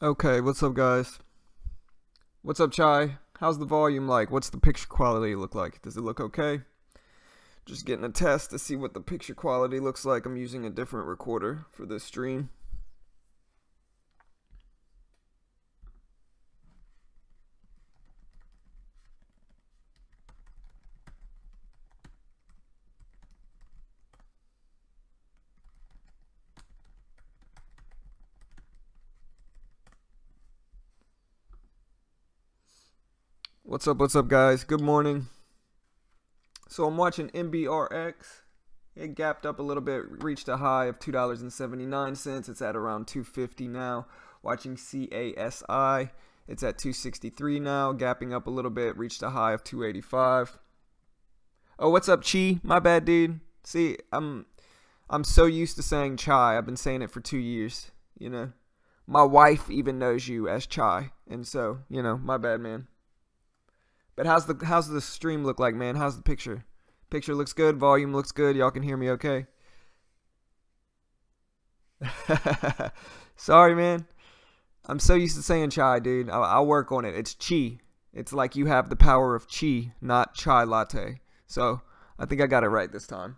Okay, what's up, guys? What's up, Chai? How's the volume like? What's the picture quality look like? Does it look okay? Just getting a test to see what the picture quality looks like. I'm using a different recorder for this stream. What's up, guys? Good morning. So I'm watching MBRX. It gapped up a little bit, reached a high of $2.79. It's at around 250 now. Watching CASI. It's at 263 now, gapping up a little bit, reached a high of 285. Oh, what's up, Chi? My bad, dude. See, I'm so used to saying Chai. I've been saying it for 2 years, you know. My wife even knows you as Chai, and so, my bad, man. But how's the stream look like, man? How's the picture? Picture looks good, volume looks good. Y'all can hear me okay? Sorry, man. I'm so used to saying chai, dude. I'll work on it. It's chi. It's like you have the power of chi, not chai latte. So I think I got it right this time.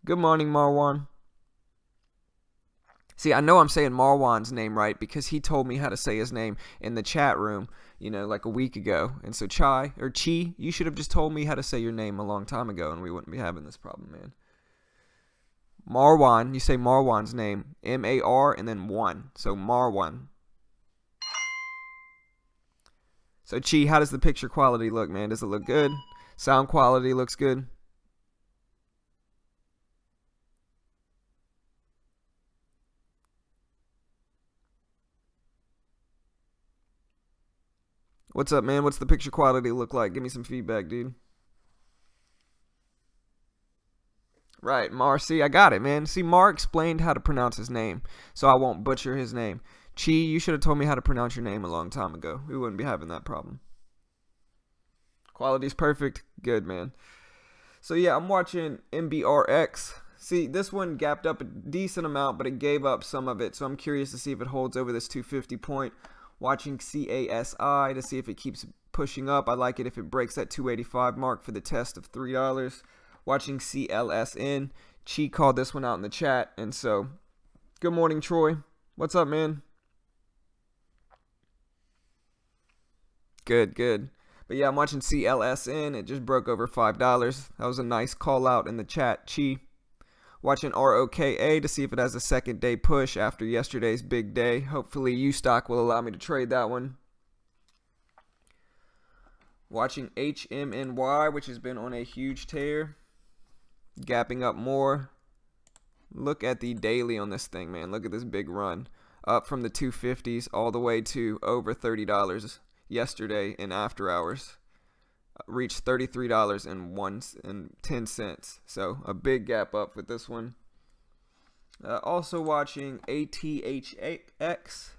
Good morning, Marwan. See, I know I'm saying Marwan's name right because he told me how to say his name in the chat room, like a week ago. And so Chai, or Chi, you should have just told me how to say your name a long time ago and we wouldn't be having this problem, man. Marwan, you say Marwan's name, M-A-R and then 1. So Marwan. So Chi, how does the picture quality look, man? Does it look good? Sound quality looks good? What's up, man? What's the picture quality look like? Give me some feedback, dude. Right, Mar. See, I got it, man. See, Mar explained how to pronounce his name, so I won't butcher his name. Chi, you should have told me how to pronounce your name a long time ago. We wouldn't be having that problem. Quality's perfect. Good, man. So, yeah, I'm watching MBRX. See, this one gapped up a decent amount, but it gave up some of it, so I'm curious to see if it holds over this 250 point. Watching CASI to see if it keeps pushing up. I like it if it breaks that 285 mark for the test of $3. Watching CLSN. Chi called this one out in the chat. And so, good morning, Troy. What's up, man? Good, good. But yeah, I'm watching CLSN. It just broke over $5. That was a nice call out in the chat, Chi. Watching ROKA to see if it has a second day push after yesterday's big day. Hopefully UStock will allow me to trade that one. Watching HMNY, which has been on a huge tear. Gapping up more. Look at the daily on this thing, man. Look at this big run. Up from the 250s all the way to over $30 yesterday in after hours. Reached $33.10. So a big gap up with this one. Also watching ATHX.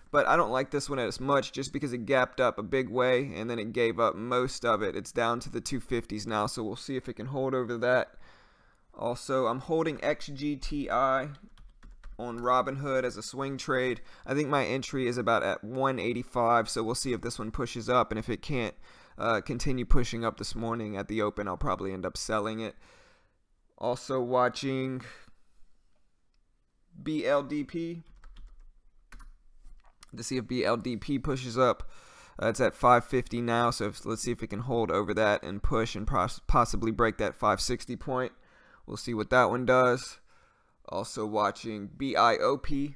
But I don't like this one as much just because it gapped up a big way and then it gave up most of it. It's down to the 250s now, so we'll see if it can hold over that. Also, I'm holding XGTI on Robinhood as a swing trade. I think my entry is about at 185, so we'll see if this one pushes up, and if it can't continue pushing up this morning at the open, I'll probably end up selling it. Also watching BLDP to see if BLDP pushes up. It's at 550 now, so let's see if it can hold over that and push and possibly break that 560 point. We'll see what that one does. Also watching BIOP.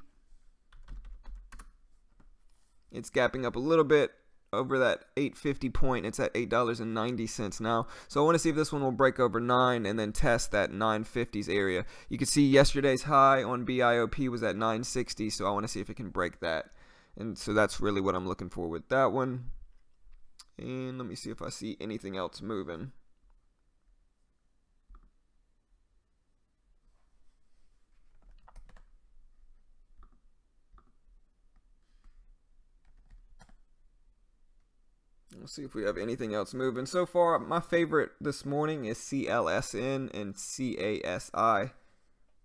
It's gapping up a little bit over that 850 point. It's at $8.90 now. So I want to see if this one will break over 9 and then test that 950s area. You can see yesterday's high on BIOP was at 960, so I want to see if it can break that. And so that's really what I'm looking for with that one. And let me see if I see anything else moving. We'll see if we have anything else moving. So far, my favorite this morning is CLSN and CASI.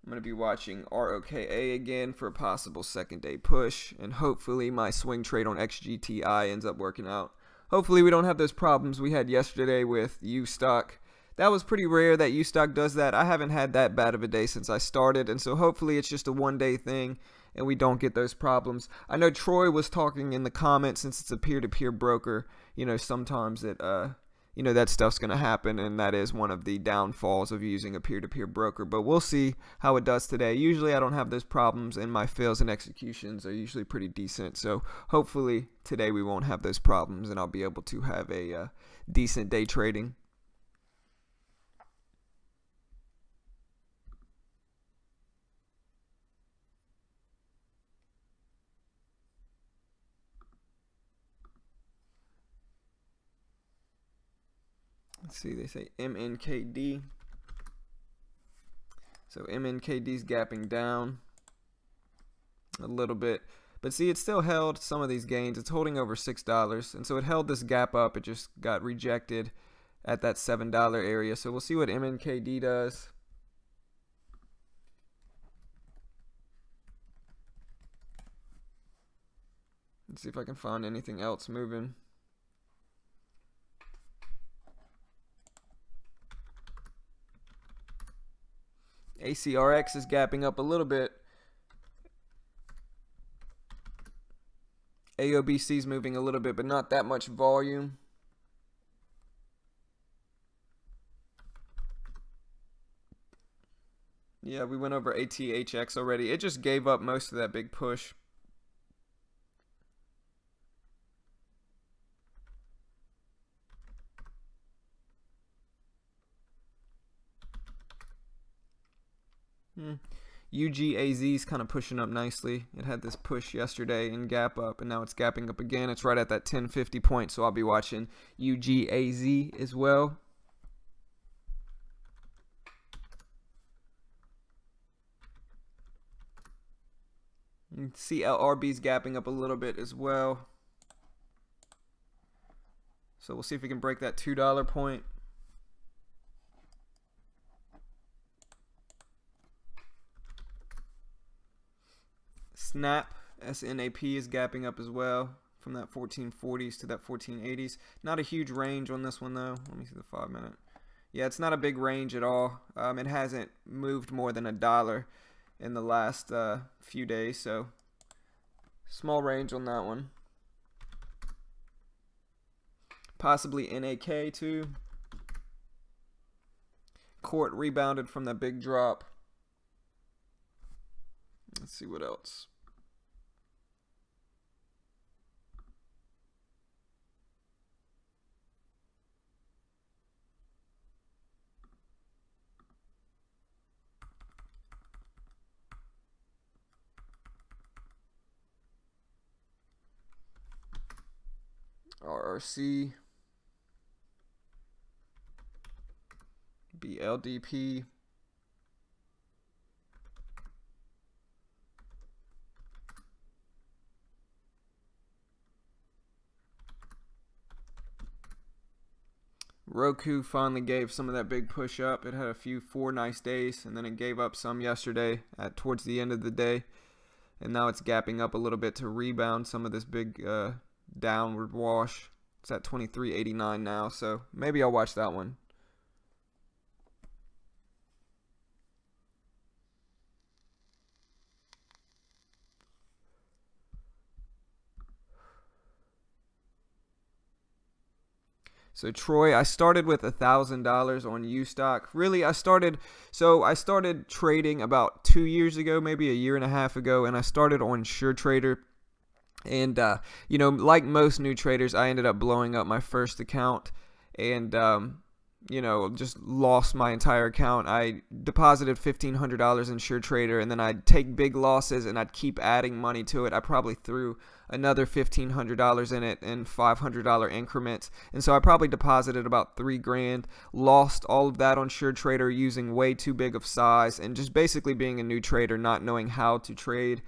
I'm going to be watching ROKA again for a possible second day push, and hopefully my swing trade on XGTI ends up working out. Hopefully we don't have those problems we had yesterday with UStock. That was pretty rare that UStock does that. I haven't had that bad of a day since I started, and so hopefully it's just a one-day thing and we don't get those problems. I know Troy was talking in the comments, since it's a peer-to-peer broker, sometimes it that stuff's going to happen, and that is one of the downfalls of using a peer-to-peer broker. But we'll see how it does today. Usually I don't have those problems, and my fails and executions are usually pretty decent. So hopefully today we won't have those problems, and I'll be able to have a decent day trading. Let's see, they say MNKD. So MNKD's gapping down a little bit. But see, it still held some of these gains. It's holding over $6. And so it held this gap up. It just got rejected at that $7 area. So we'll see what MNKD does. Let's see if I can find anything else moving. ACRX is gapping up a little bit. AOBC is moving a little bit, but not that much volume. Yeah, we went over ATHX already. It just gave up most of that big push. UGAZ is kind of pushing up nicely. It had this push yesterday and gap up, and now it's gapping up again. It's right at that 1050 point, so I'll be watching UGAZ as well. CLRB is gapping up a little bit as well. So we'll see if we can break that $2 point. Snap, SNAP, is gapping up as well from that 1440s to that 1480s. Not a huge range on this one though. Let me see the 5-minute. Yeah, it's not a big range at all. It hasn't moved more than $1 in the last few days, so small range on that one. Possibly NAK too. Court rebounded from that big drop. Let's see what else. RRC, BLDP, Roku finally gave some of that big push up. It had a few 4 nice days, and then it gave up some yesterday towards the end of the day, and now it's gapping up a little bit to rebound some of this big downward wash. It's at 23.89 now, so maybe I'll watch that one. So Troy, I started with $1,000 on UStock. Really, I started trading about 2 years ago, maybe a year and a half ago, and I started on SureTrader. And like most new traders, I ended up blowing up my first account, and just lost my entire account. I deposited $1,500 in SureTrader, and then I'd take big losses and I'd keep adding money to it. I probably threw another $1,500 in it in $500 increments, and so I probably deposited about $3 grand, lost all of that on SureTrader using way too big of size, and just basically being a new trader, not knowing how to trade.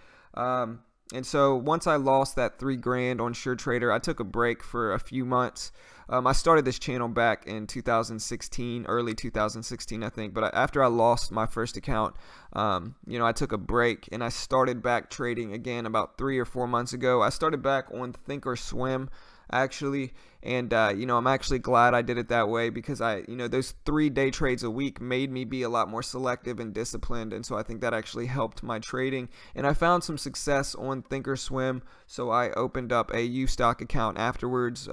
And so once I lost that 3 grand on SureTrader, I took a break for a few months. I started this channel back in 2016, early 2016, I think. But after I lost my first account, I took a break and I started back trading again about 3 or 4 months ago. I started back on Thinkorswim, actually, and I'm actually glad I did it that way, because those 3 day trades a week made me be a lot more selective and disciplined, and so I think that actually helped my trading. And I found some success on Thinkorswim, so I opened up a UStock account afterwards,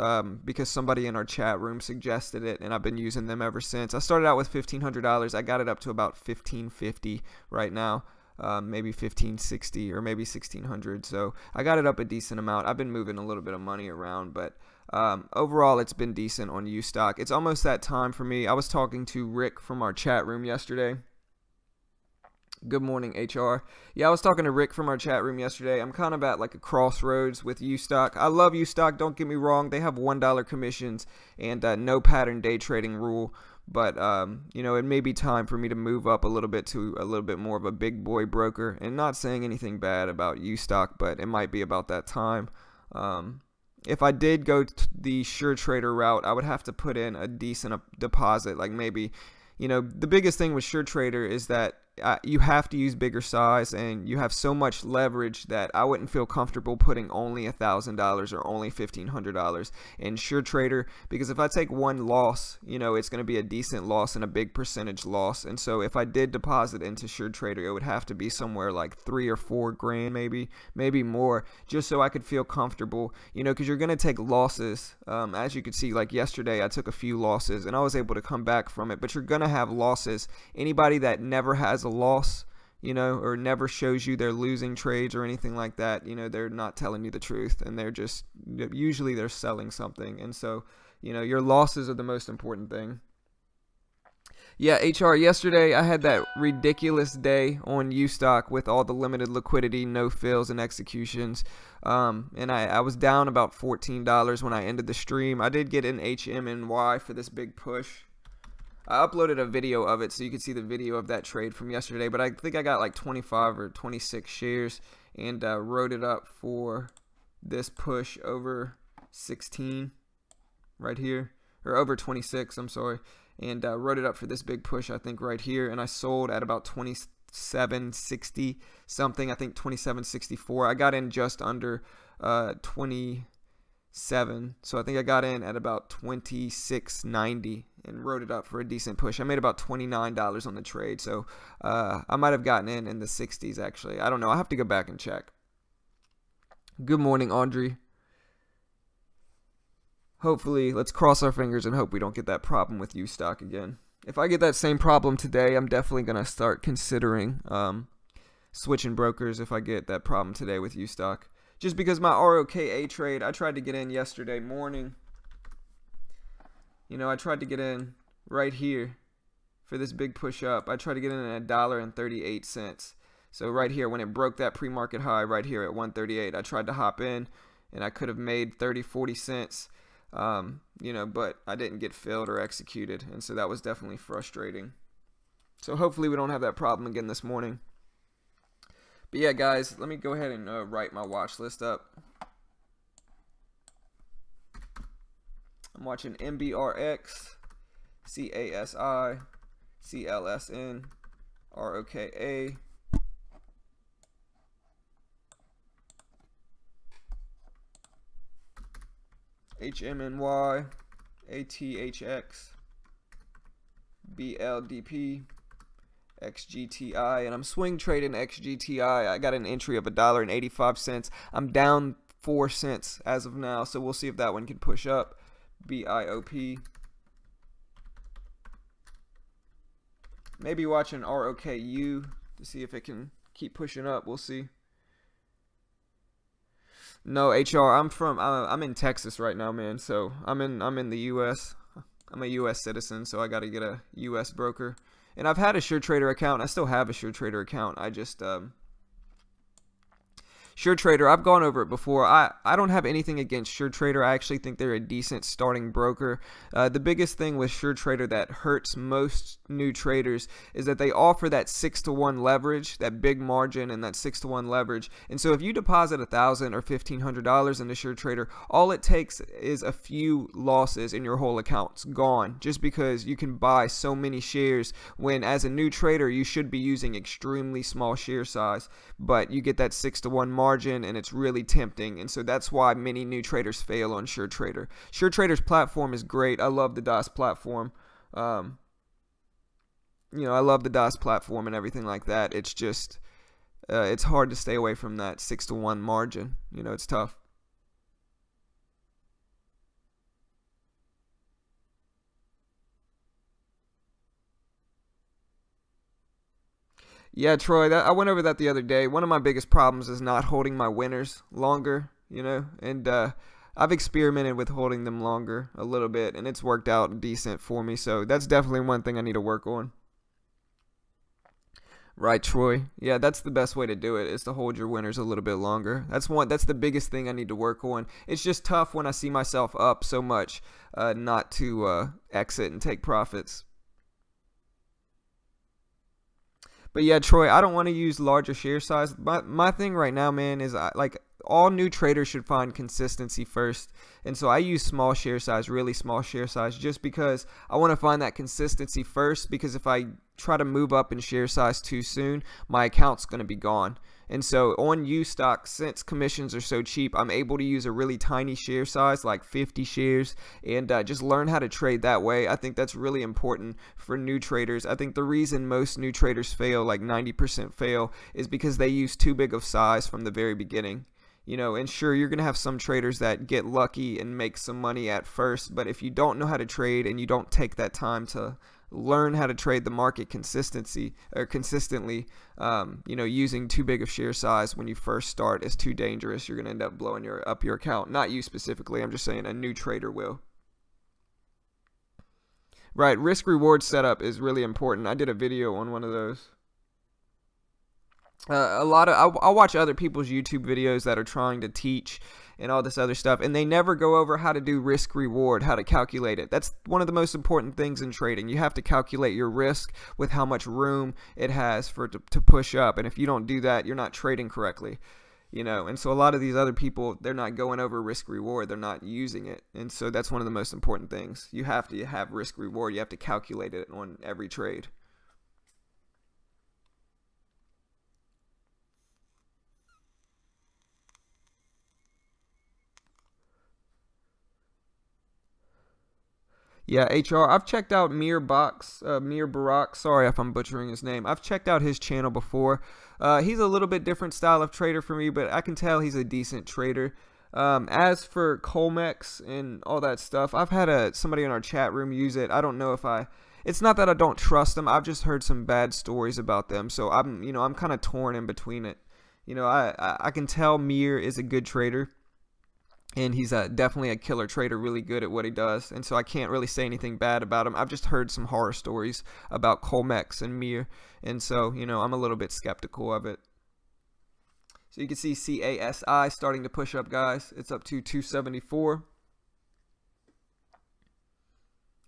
because somebody in our chat room suggested it, and I've been using them ever since. I started out with $1,500. I got it up to about $1,550 right now. Maybe 1560 or maybe 1600, so I got it up a decent amount. I've been moving a little bit of money around, but overall it's been decent on UStock. It's almost that time for me. I was talking to Rick from our chat room yesterday. Good morning, HR. Yeah, I was talking to Rick from our chat room yesterday. I'm kind of at like a crossroads with UStock. I love UStock, don't get me wrong. They have $1 commissions and no pattern day trading rule. But it may be time for me to move up a little bit to a little bit more of a big boy broker. And not saying anything bad about UStock, but it might be about that time. If I did go to the SureTrader route, I would have to put in a decent deposit. Like maybe, the biggest thing with SureTrader is that you have to use bigger size, and you have so much leverage that I wouldn't feel comfortable putting only $1,000 or only $1,500 in SureTrader, because if I take one loss, it's going to be a decent loss and a big percentage loss. And so if I did deposit into SureTrader, it would have to be somewhere like 3 or 4 grand, maybe more, just so I could feel comfortable, because you're going to take losses. As you could see, like yesterday, I took a few losses and I was able to come back from it, but you're going to have losses. Anybody that never has a loss, or never shows you they're losing trades or anything like that, they're not telling you the truth, and usually they're selling something. And so, your losses are the most important thing. Yeah, HR, yesterday I had that ridiculous day on UStock with all the limited liquidity, no fills and executions, and I was down about $14 when I ended the stream. I did get an HMNY for this big push. I uploaded a video of it so you can see the video of that trade from yesterday, but I think I got like 25 or 26 shares and wrote it up for this push over 16 right here, or over 26, I'm sorry, and wrote it up for this big push, I think, right here, and I sold at about 27.60 something, I think 27.64. I got in just under 27, so I think I got in at about 26.90 and wrote it up for a decent push. I made about $29 on the trade, so I might have gotten in the 60s actually. I don't know. I have to go back and check. Good morning, Audrey. Hopefully, let's cross our fingers and hope we don't get that problem with UStock again. If I get that same problem today, I'm definitely going to start considering switching brokers if I get that problem today with UStock. Just because my ROKA trade, I tried to get in yesterday morning. I tried to get in right here for this big push up. I tried to get in at $1.38. So right here, when it broke that pre-market high right here at 138, I tried to hop in, and I could have made 30-40 cents, but I didn't get filled or executed, and so that was definitely frustrating. So hopefully we don't have that problem again this morning. But yeah, guys, let me go ahead and write my watch list up. I'm watching MBRX, CASI, CLSN, ROKA, HMNY, ATHX, BLDP, XGTI, and I'm swing trading XGTI. I got an entry of $1.85. I'm down 4 cents as of now, so we'll see if that one can push up. BIOP. Maybe watching ROKU to see if it can keep pushing up. We'll see. No, HR. I'm in Texas right now, man. So I'm in the U.S. I'm a U.S. citizen, so I got to get a U.S. broker. And I've had a SureTrader account. I still have a SureTrader account. I just SureTrader, I've gone over it before. I don't have anything against SureTrader. I actually think they're a decent starting broker. The biggest thing with SureTrader that hurts most new traders is that they offer that 6-to-1 leverage, that big margin and that 6-to-1 leverage. And so if you deposit $1,000 or $1,500 into SureTrader, all it takes is a few losses and your whole account's gone, just because you can buy so many shares when as a new trader you should be using extremely small share size, but you get that 6-to-1 margin and it's really tempting. And so that's why many new traders fail on SureTrader. SureTrader's platform is great. I love the DOS platform. I love the DOS platform and everything like that. It's just it's hard to stay away from that 6-to-1 margin. It's tough. Yeah, Troy, I went over that the other day. One of my biggest problems is not holding my winners longer, and I've experimented with holding them longer a little bit, and it's worked out decent for me. So that's definitely one thing I need to work on. Right, Troy. Yeah, that's the best way to do it, is to hold your winners a little bit longer. That's the biggest thing I need to work on. It's just tough when I see myself up so much, not to exit and take profits. But yeah, Troy, I don't want to use larger share size. My thing right now, man, is like all new traders should find consistency first. And so I use small share size, really small share size, just because I want to find that consistency first, because if I try to move up in share size too soon, my account's going to be gone. And so on UStock, since commissions are so cheap, I'm able to use a really tiny share size, like 50 shares, and just learn how to trade that way. I think that's really important for new traders. I think the reason most new traders fail, like 90% fail, is because they use too big of size from the very beginning. And sure, you're going to have some traders that get lucky and make some money at first, but if you don't know how to trade and you don't take that time to learn how to trade the market consistently, using too big of share size when you first start is too dangerous. You're going to end up blowing up your account. Not you specifically, I'm just saying a new trader will. Right, risk reward setup is really important. I did a video on one of those. I'll watch other people's YouTube videos that are trying to teach and all this other stuff, and they never go over how to do risk reward, how to calculate it. That's one of the most important things in trading. You have to calculate your risk with how much room it has for it to push up, and if you don't do that, you're not trading correctly. And so a lot of these other people, they're not going over risk reward, they're not using it. And so that's one of the most important things. You have to have risk reward. You have to calculate it on every trade. Yeah, HR. I've checked out Mir Barak. Sorry if I'm butchering his name. I've checked out his channel before. He's a little bit different style of trader for me, but I can tell he's a decent trader. As for Colmex and all that stuff, I've had somebody in our chat room use it. I don't know if it's not that I don't trust them. I've just heard some bad stories about them, so I'm kind of torn in between it. I can tell Mir is a good trader, and he's definitely a killer trader, really good at what he does. And so I can't really say anything bad about him. I've just heard some horror stories about Colmex and Mir. And so, I'm a little bit skeptical of it. So you can see CASI starting to push up, guys. It's up to 274.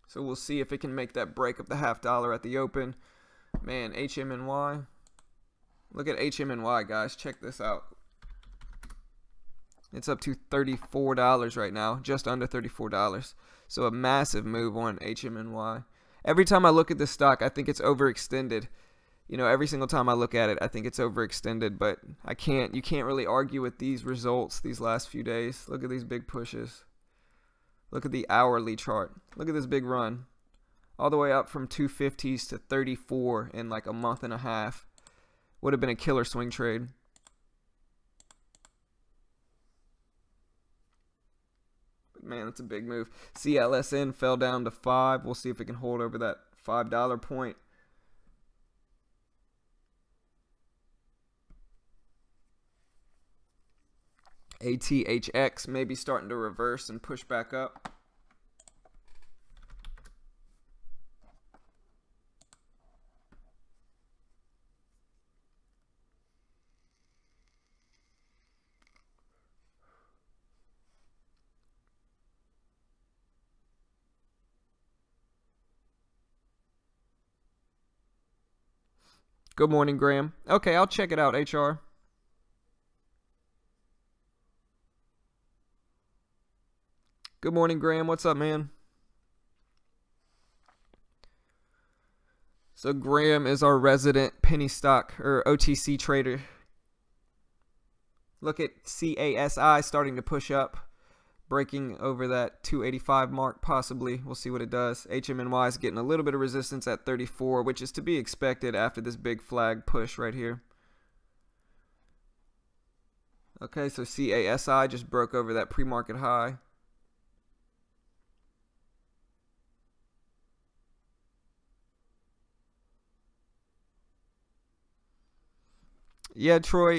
So we'll see if it can make that break of the $0.50 at the open. Man, HMNY. Look at HMNY, guys. Check this out. It's up to $34 right now, just under $34. So a massive move on HMNY. Every time I look at this stock, I think it's overextended. Every single time I look at it, I think it's overextended, but you can't really argue with these results these last few days. Look at these big pushes. Look at the hourly chart. Look at this big run. All the way up from 250s to 34 in like a month and a half. Would have been a killer swing trade. Man, that's a big move. CLSN fell down to 5. We'll see if it can hold over that $5 point. ATHX maybe starting to reverse and push back up. Good morning, Graham. Okay, I'll check it out, HR. Good morning, Graham. What's up, man? So Graham is our resident penny stock or OTC trader. Look at CASI starting to push up, breaking over that 285 mark possibly. We'll see what it does. HMNY is getting a little bit of resistance at 34, which is to be expected after this big flag push right here. Okay, so CASI just broke over that pre-market high. Yeah, Troy,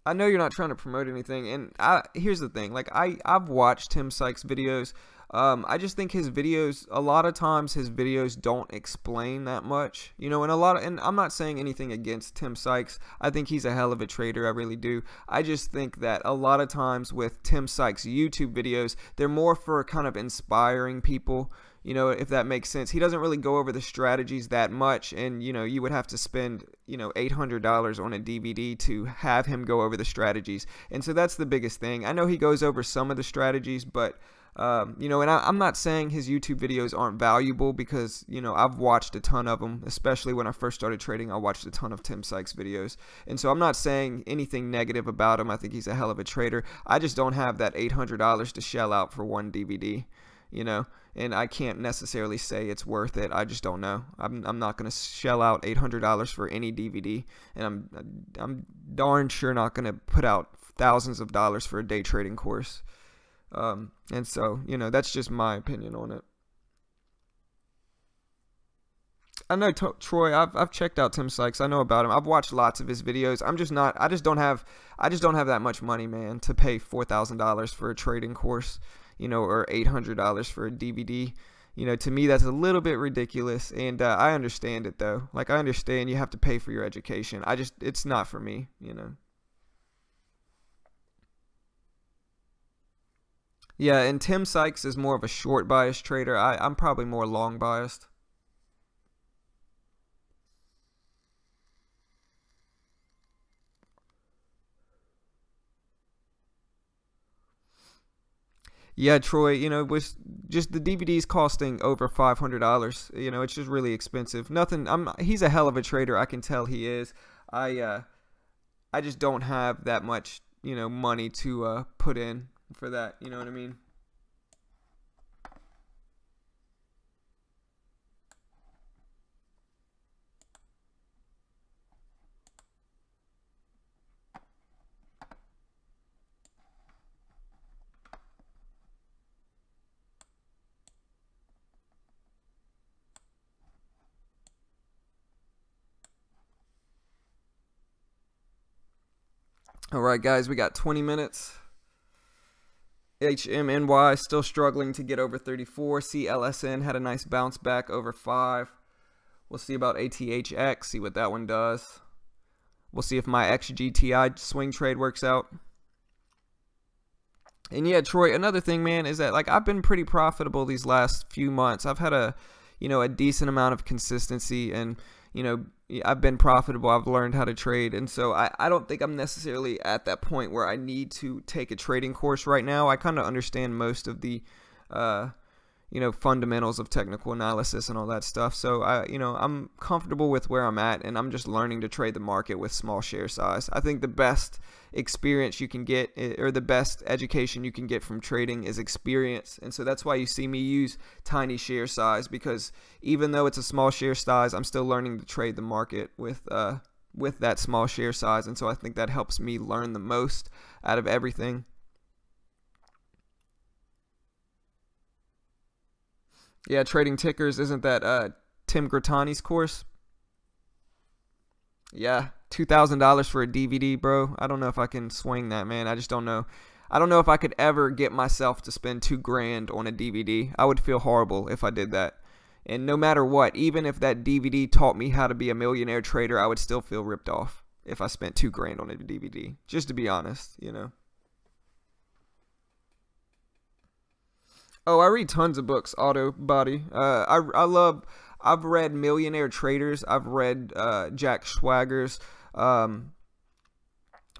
I know you're not trying to promote anything, and here's the thing. Like, I've watched Tim Sykes' videos. I just think his videos, a lot of times his videos don't explain that much, and and I'm not saying anything against Tim Sykes. I think he's a hell of a trader. I really do. I just think that a lot of times with Tim Sykes' YouTube videos, they're more for kind of inspiring people, if that makes sense. He doesn't really go over the strategies that much, and you would have to spend $800 on a DVD to have him go over the strategies. And so that's the biggest thing. I know he goes over some of the strategies, but and I'm not saying his YouTube videos aren't valuable, because I've watched a ton of them. Especially when I first started trading, I watched a ton of Tim Sykes videos, and so I'm not saying anything negative about him. I think he's a hell of a trader. I just don't have that $800 to shell out for one DVD, and I can't necessarily say it's worth it. I just don't know. I'm not going to shell out $800 for any DVD, and I'm darn sure not going to put out thousands of dollars for a day trading course. And so, that's just my opinion on it. I know Troy. I've checked out Tim Sykes. I know about him. I've watched lots of his videos. I just don't have that much money, man, to pay $4,000 for a trading course, or $800 for a DVD. To me, that's a little bit ridiculous, and I understand it though. Like, I understand you have to pay for your education. It's not for me, Yeah, and Tim Sykes is more of a short bias trader. I'm probably more long biased. Yeah, Troy, with just the DVDs costing over $500, it's just really expensive. Nothing. He's a hell of a trader. I can tell he is. I just don't have that much, money to put in for that. You know what I mean? All right, guys, we got 20 minutes. HMNY still struggling to get over 34. CLSN had a nice bounce back over 5. We'll see about ATHX, see what that one does. We'll see if my XGTI swing trade works out. And yeah, Troy, another thing, man, is that like I've been pretty profitable these last few months. I've had a decent amount of consistency, and I've been profitable. I've learned how to trade, and so I don't think I'm necessarily at that point where I need to take a trading course right now. I kind of understand most of the fundamentals of technical analysis and all that stuff. So I'm comfortable with where I'm at, and I'm just learning to trade the market with small share size. I think the best experience you can get, or the best education you can get from trading, is experience. And so that's why you see me use tiny share size, because even though it's a small share size, I'm still learning to trade the market with that small share size. And so I think that helps me learn the most out of everything. Yeah, trading tickers, isn't that Tim Grattani's course? Yeah, $2,000 for a DVD, bro. I don't know if I can swing that, man. I just don't know. I don't know if I could ever get myself to spend $2,000 on a DVD. I would feel horrible if I did that. And no matter what, even if that DVD taught me how to be a millionaire trader, I would still feel ripped off if I spent $2,000 on a DVD. Just to be honest, Oh, I read tons of books, Auto Body. I've read Millionaire Traders. I've read Jack Schwager's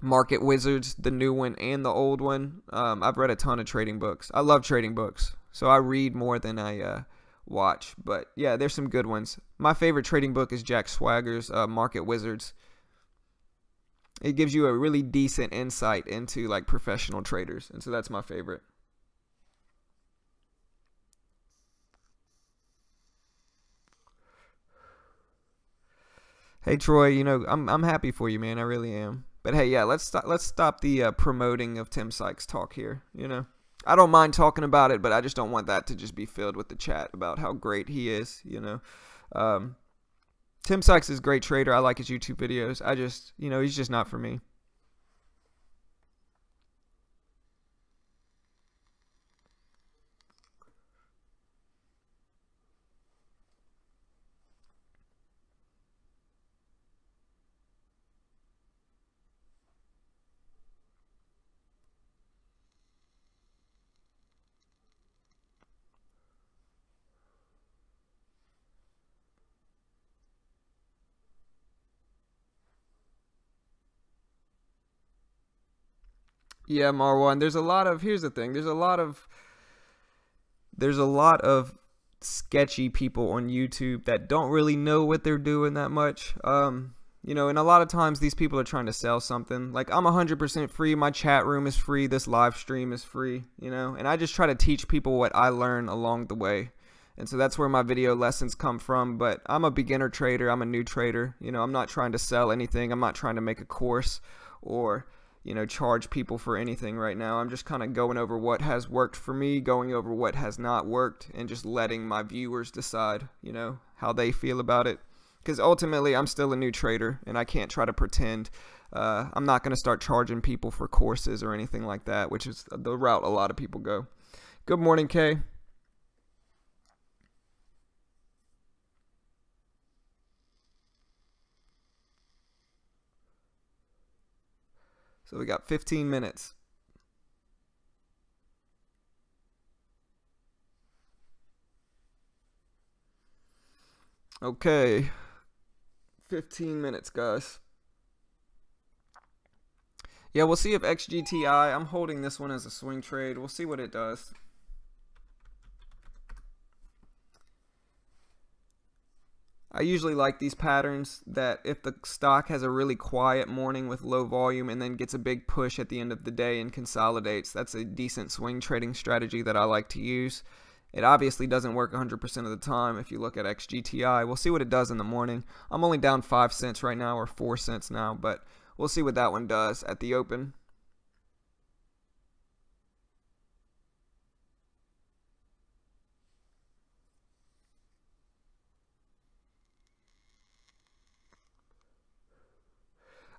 Market Wizards, the new one and the old one. I've read a ton of trading books. I love trading books, so I read more than I watch. But yeah, there's some good ones. My favorite trading book is Jack Schwager's Market Wizards. It gives you a really decent insight into like professional traders, and so that's my favorite. Hey Troy, you know I'm happy for you, man. I really am. But hey, yeah, let's stop the promoting of Tim Sykes talk here. You know, I don't mind talking about it, but I just don't want that to just be filled with the chat about how great he is. You know, Tim Sykes is a great trader. I like his YouTube videos. I just, you know, he's just not for me. Yeah, Marwan. There's a lot of. Here's the thing. There's a lot of sketchy people on YouTube that don't really know what they're doing that much. You know, and a lot of times these people are trying to sell something. Like, I'm 100% free. My chat room is free. This live stream is free, you know, and I just try to teach people what I learn along the way. And so that's where my video lessons come from. But I'm a beginner trader. I'm a new trader. You know, I'm not trying to sell anything. I'm not trying to make a course or, you know, charge people for anything right now. I'm just kind of going over what has worked for me, going over what has not worked, and just letting my viewers decide, you know, how they feel about it. Because ultimately, I'm still a new trader, and I can't try to pretend. I'm not going to start charging people for courses or anything like that, which is the route a lot of people go. Good morning, Kay. So we got 15 minutes. Okay. 15 minutes, guys. Yeah, we'll see if XGTI, I'm holding this one as a swing trade. We'll see what it does. I usually like these patterns that if the stock has a really quiet morning with low volume and then gets a big push at the end of the day and consolidates, that's a decent swing trading strategy that I like to use. It obviously doesn't work 100% of the time if you look at XGTI. We'll see what it does in the morning. I'm only down 5 cents right now, or 4 cents now, but we'll see what that one does at the open.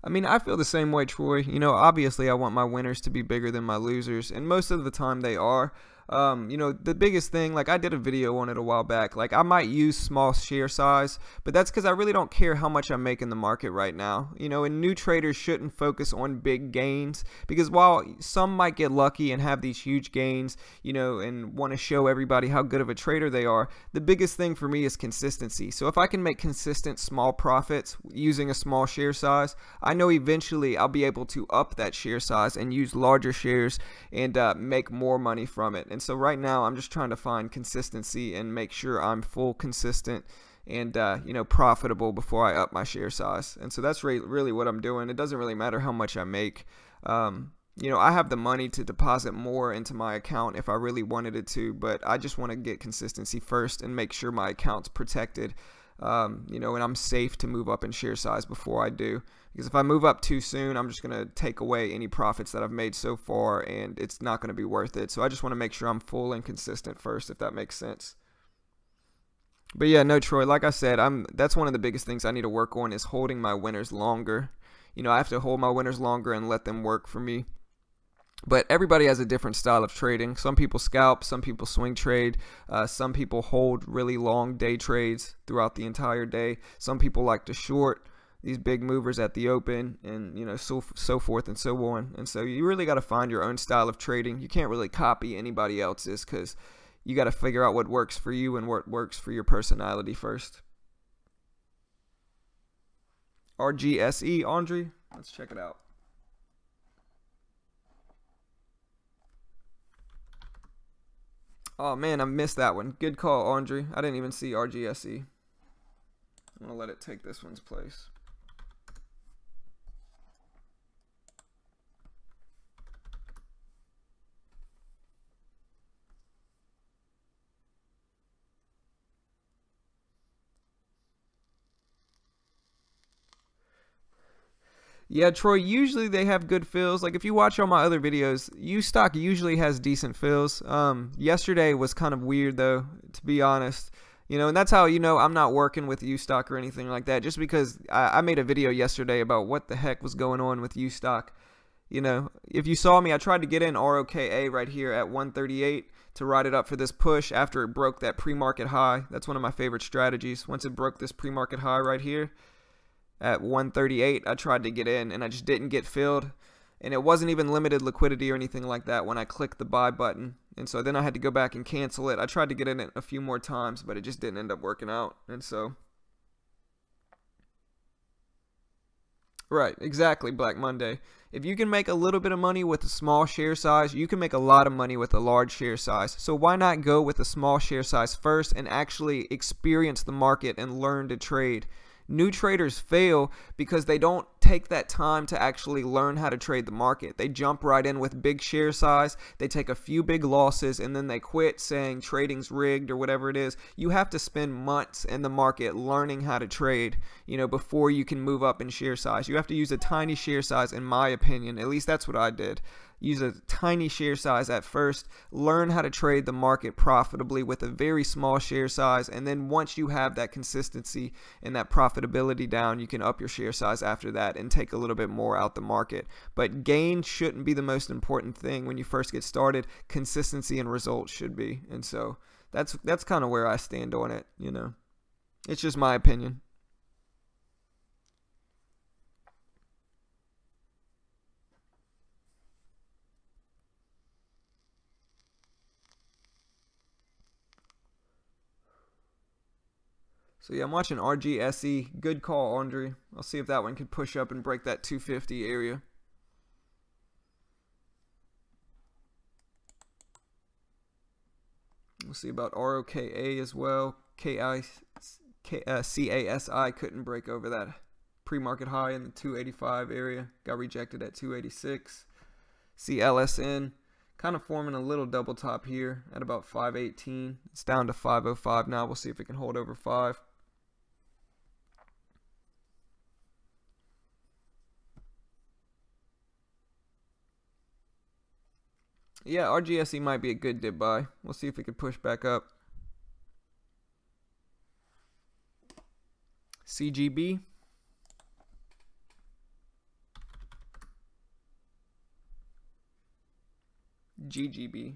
I mean, I feel the same way, Troy. You know, obviously I want my winners to be bigger than my losers, and most of the time they are. You know, the biggest thing, like I did a video on it a while back, like I might use small share size, but that's because I really don't care how much I make in the market right now. You know, and new traders shouldn't focus on big gains, because while some might get lucky and have these huge gains, you know, and want to show everybody how good of a trader they are, the biggest thing for me is consistency. So if I can make consistent small profits using a small share size, I know eventually I'll be able to up that share size and use larger shares and make more money from it. And so right now I'm just trying to find consistency and make sure I'm full consistent and you know, profitable before I up my share size. And so that's really what I'm doing. It doesn't really matter how much I make. You know, I have the money to deposit more into my account if I really wanted it to, but I just want to get consistency first and make sure my account's protected. You know, and I'm safe to move up in share size before I do. Because if I move up too soon, I'm just going to take away any profits that I've made so far, and it's not going to be worth it. So I just want to make sure I'm full and consistent first, if that makes sense. But yeah, no, Troy, like I said, that's one of the biggest things I need to work on is holding my winners longer. You know, I have to hold my winners longer and let them work for me. But everybody has a different style of trading. Some people scalp, some people swing trade, some people hold really long day trades throughout the entire day. Some people like to short these big movers at the open, and you know, so forth and so on. And so you really got to find your own style of trading. You can't really copy anybody else's, because you got to figure out what works for you and what works for your personality first. RGSE, Andre, let's check it out. Oh man, I missed that one. Good call, Andre. I didn't even see RGSE. I'm gonna let it take this one's place. Yeah, Troy, usually they have good fills. Like if you watch all my other videos, UStock usually has decent fills. Yesterday was kind of weird though, to be honest. You know, and that's how you know I'm not working with UStock or anything like that, just because I made a video yesterday about what the heck was going on with UStock. You know, if you saw me, I tried to get in ROKA right here at 138 to ride it up for this push after it broke that pre-market high. That's one of my favorite strategies. Once it broke this pre-market high right here at 138, I tried to get in and I just didn't get filled. And it wasn't even limited liquidity or anything like that when I clicked the buy button. And so then I had to go back and cancel it. I tried to get in it a few more times, but it just didn't end up working out. And so, right, exactly, Black Monday. If you can make a little bit of money with a small share size, you can make a lot of money with a large share size. So why not go with a small share size first and actually experience the market and learn to trade? New traders fail because they don't take that time to actually learn how to trade the market. They jump right in with big share size, they take a few big losses, and then they quit saying trading's rigged or whatever it is. You have to spend months in the market learning how to trade, you know, before you can move up in share size. You have to use a tiny share size, in my opinion. At least that's what I did. Use a tiny share size at first, learn how to trade the market profitably with a very small share size, and then once you have that consistency and that profitability down, you can up your share size after that and take a little bit more out the market. But gain shouldn't be the most important thing when you first get started. Consistency and results should be. And so that's kind of where I stand on it, you know. It's just my opinion. So yeah, I'm watching RGSE. Good call, Andre. I'll see if that one can push up and break that 250 area. We'll see about ROKA as well. CASI couldn't break over that pre-market high in the 285 area. Got rejected at 286. CLSN kind of forming a little double top here at about 518. It's down to 505 now. We'll see if it can hold over 5. Yeah, RGSE might be a good dip buy. We'll see if it can push back up. CGB. GGB.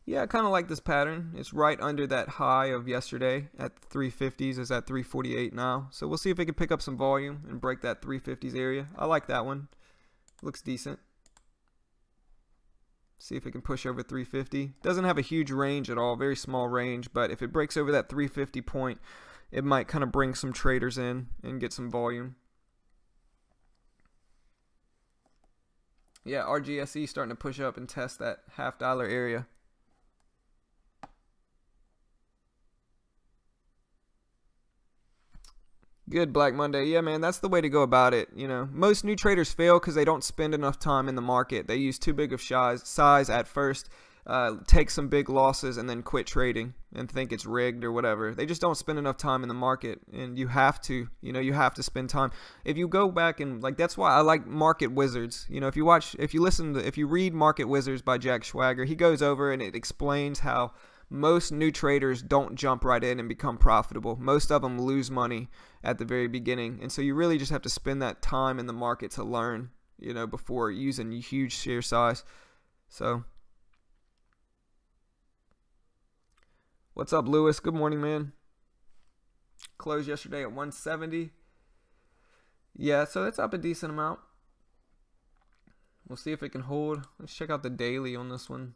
Yeah, I kind of like this pattern. It's right under that high of yesterday at 350s. It's at 348 now. So we'll see if it can pick up some volume and break that 350s area. I like that one. Looks decent. See if it can push over 350. Doesn't have a huge range at all, very small range, but if it breaks over that 350 point, it might kind of bring some traders in and get some volume. Yeah, RGSE starting to push up and test that $half area. Good, Black Monday. Yeah, man, that's the way to go about it. You know, most new traders fail because they don't spend enough time in the market. They use too big of size at first, take some big losses, and then quit trading and think it's rigged or whatever. They just don't spend enough time in the market, and you have to. You know, you have to spend time. If you go back and like, that's why I like Market Wizards. You know, if you read Market Wizards by Jack Schwager, he goes over and it explains how most new traders don't jump right in and become profitable. Most of them lose money at the very beginning. And so you really just have to spend that time in the market to learn, you know, before using huge share size. So, what's up, Lewis? Good morning, man. Closed yesterday at 170. Yeah, so it's up a decent amount. We'll see if it can hold. Let's check out the daily on this one.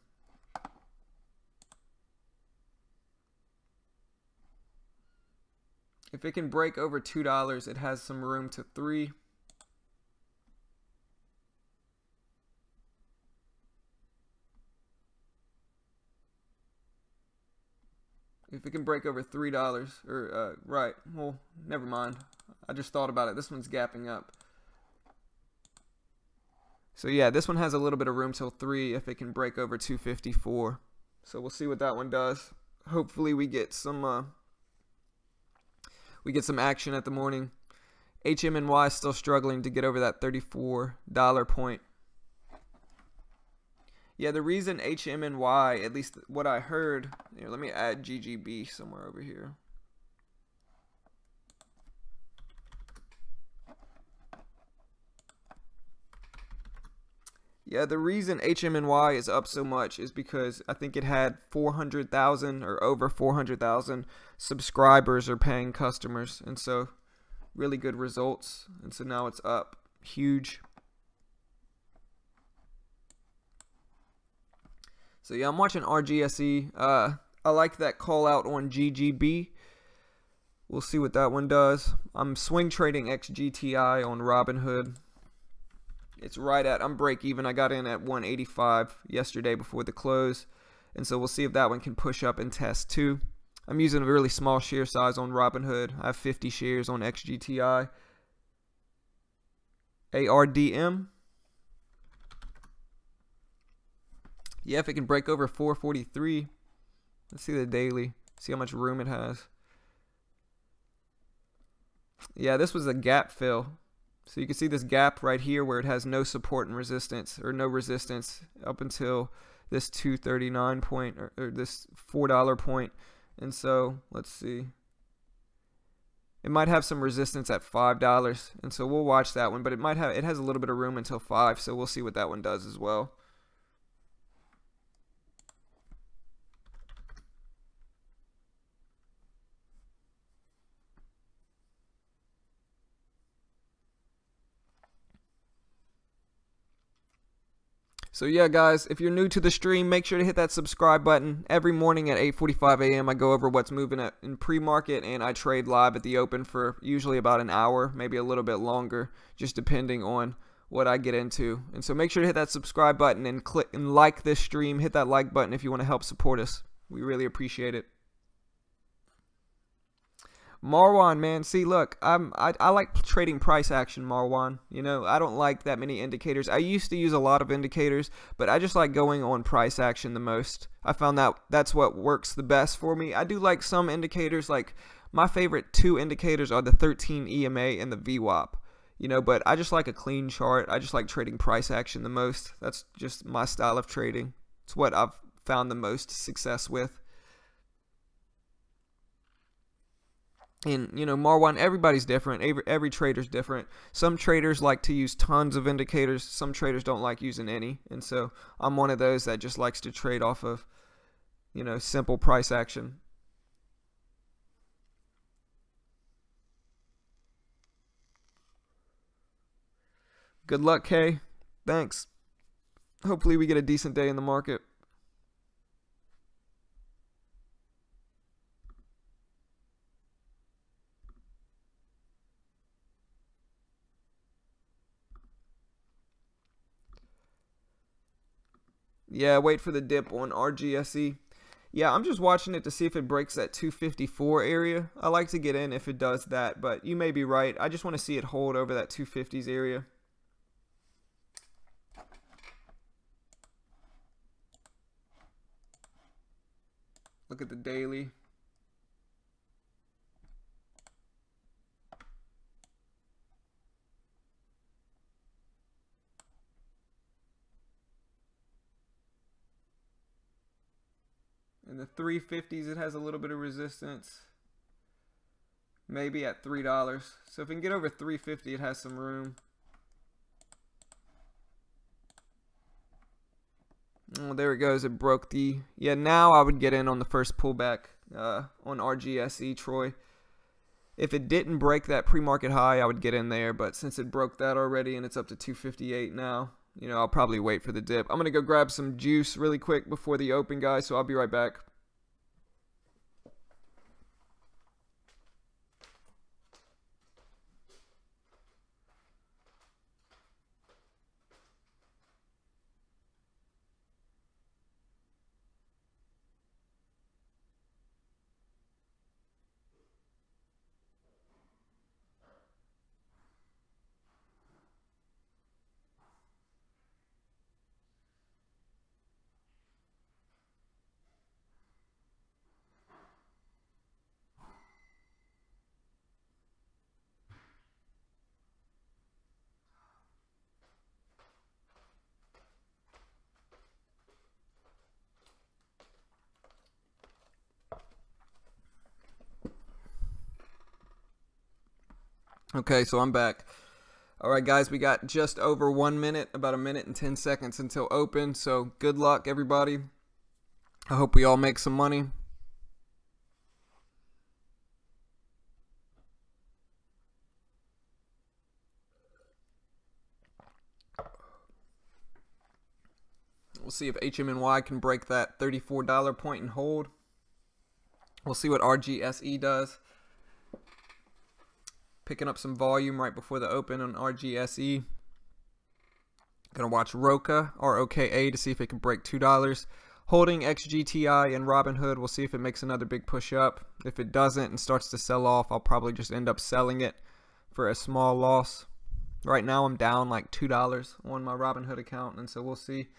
If it can break over $2, it has some room to 3. If it can break over $3, or right, well, never mind. I just thought about it. This one's gapping up. So yeah, this one has a little bit of room till 3 if it can break over 254. So we'll see what that one does. Hopefully we get some action at the morning. HMNY is still struggling to get over that $34 point. Yeah, the reason HMNY, at least what I heard, here, let me add GGB somewhere over here. Yeah, the reason HMNY is up so much is because I think it had 400,000 or over 400,000 subscribers or paying customers, and so really good results, and so now it's up huge. So yeah, I'm watching RGSE. I like that call out on GGB. We'll see what that one does. I'm swing trading XGTI on Robinhood. It's right at, I'm break even. I got in at 185 yesterday before the close. And so we'll see if that one can push up and test too. I'm using a really small share size on Robinhood. I have 50 shares on XGTI. ARDM. Yeah, if it can break over 443. Let's see the daily. See how much room it has. Yeah, this was a gap fill. So you can see this gap right here where it has no support and resistance, or no resistance up until this 239 point, or this $4 point. And so let's see. It might have some resistance at $5, and so we'll watch that one. But it has a little bit of room until 5, so we'll see what that one does as well. So yeah, guys, if you're new to the stream, make sure to hit that subscribe button. Every morning at 8:45 a.m. I go over what's moving in pre-market, and I trade live at the open for usually about an hour, maybe a little bit longer, just depending on what I get into. And so make sure to hit that subscribe button and click and like this stream. Hit that like button if you want to help support us. We really appreciate it. Marwan, man, see, look, I like trading price action, Marwan. You know, I don't like that many indicators. I used to use a lot of indicators, but I just like going on price action the most. I found that that's what works the best for me. I do like some indicators, like my favorite 2 indicators are the 13 EMA and the VWAP. You know, but I just like a clean chart. I just like trading price action the most. That's just my style of trading. It's what I've found the most success with. And, you know, Marwan, everybody's different. Every trader's different. Some traders like to use tons of indicators. Some traders don't like using any. And so I'm one of those that just likes to trade off of, you know, simple price action. Good luck, Kay. Thanks. Hopefully we get a decent day in the market. Yeah, wait for the dip on RGSE. Yeah, I'm just watching it to see if it breaks that 254 area. I like to get in if it does that, but you may be right. I just want to see it hold over that 250s area. Look at the daily. In the 350s, it has a little bit of resistance. Maybe at $3. So if we can get over 350, it has some room. Oh, there it goes. It broke the... Yeah, now I would get in on the first pullback on RGSE, Troy. If it didn't break that pre-market high, I would get in there. But since it broke that already and it's up to 258 now, you know, I'll probably wait for the dip. I'm going to go grab some juice really quick before the open, guys, so I'll be right back. Okay, so I'm back. All right, guys, we got just over 1 minute, about a minute and 10 seconds until open. So good luck, everybody. I hope we all make some money. We'll see if HMNY can break that $34 point and hold. We'll see what RGSE does. Picking up some volume right before the open on RGSE. Gonna watch ROKA, ROKA, to see if it can break $2. Holding XGTI and Robinhood. We'll see if it makes another big push up. If it doesn't and starts to sell off, I'll probably just end up selling it for a small loss. Right now I'm down like $2 on my Robinhood account, and so we'll see.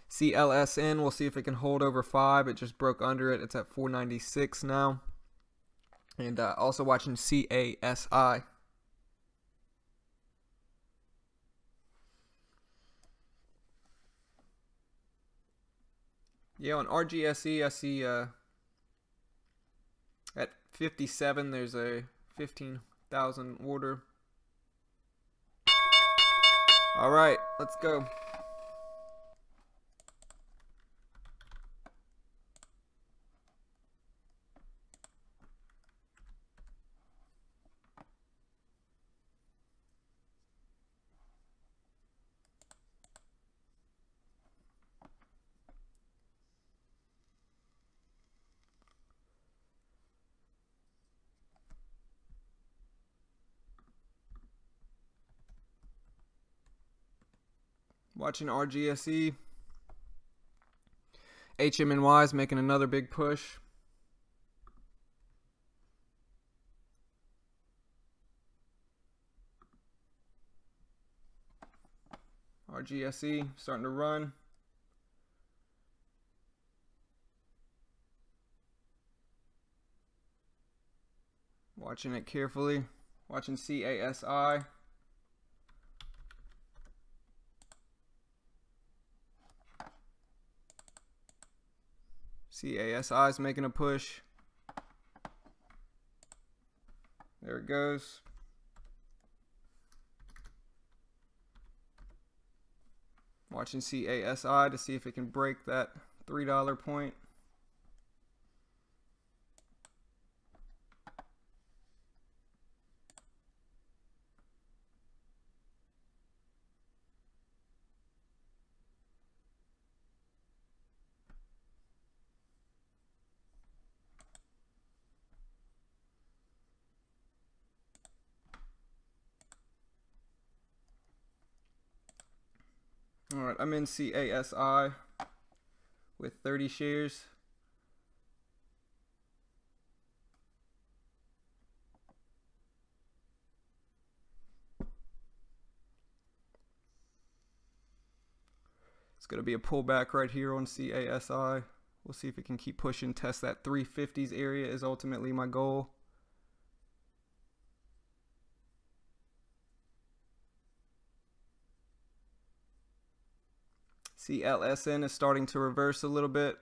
CLSN, we'll see if it can hold over 5. It just broke under it. It's at 496 now. And also watching CASI. Yeah, on RGSE, I see at 57, there's a 15,000 order. All right, let's go. Watching RGSE. HMNY is making another big push. RGSE starting to run. Watching it carefully. Watching CASI. CASI is making a push. There it goes. Watching CASI to see if it can break that $3 point. All right, I'm in CASI with 30 shares. It's going to be a pullback right here on CASI. We'll see if it can keep pushing, test that 350s area is ultimately my goal. CLSN is starting to reverse a little bit.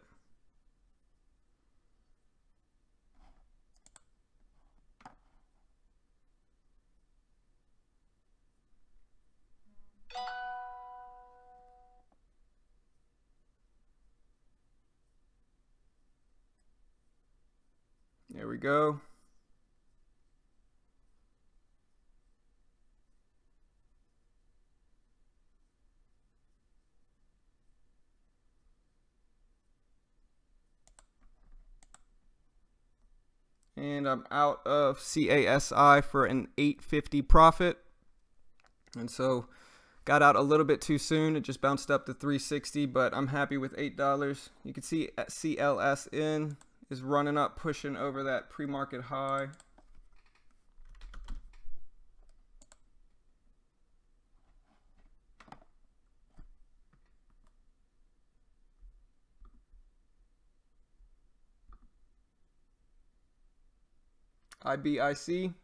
There we go. And I'm out of CASI for an 850 profit. And so got out a little bit too soon. It just bounced up to 360, but I'm happy with $8. You can see CLSN is running up, pushing over that pre-market high. IBIC.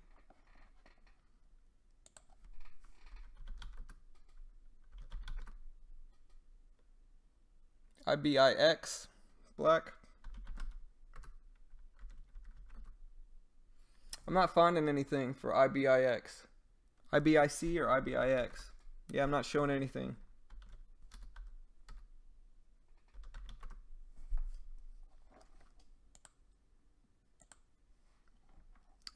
IBIX, black. I'm not finding anything for IBIX. IBIC or IBIX? Yeah, I'm not showing anything.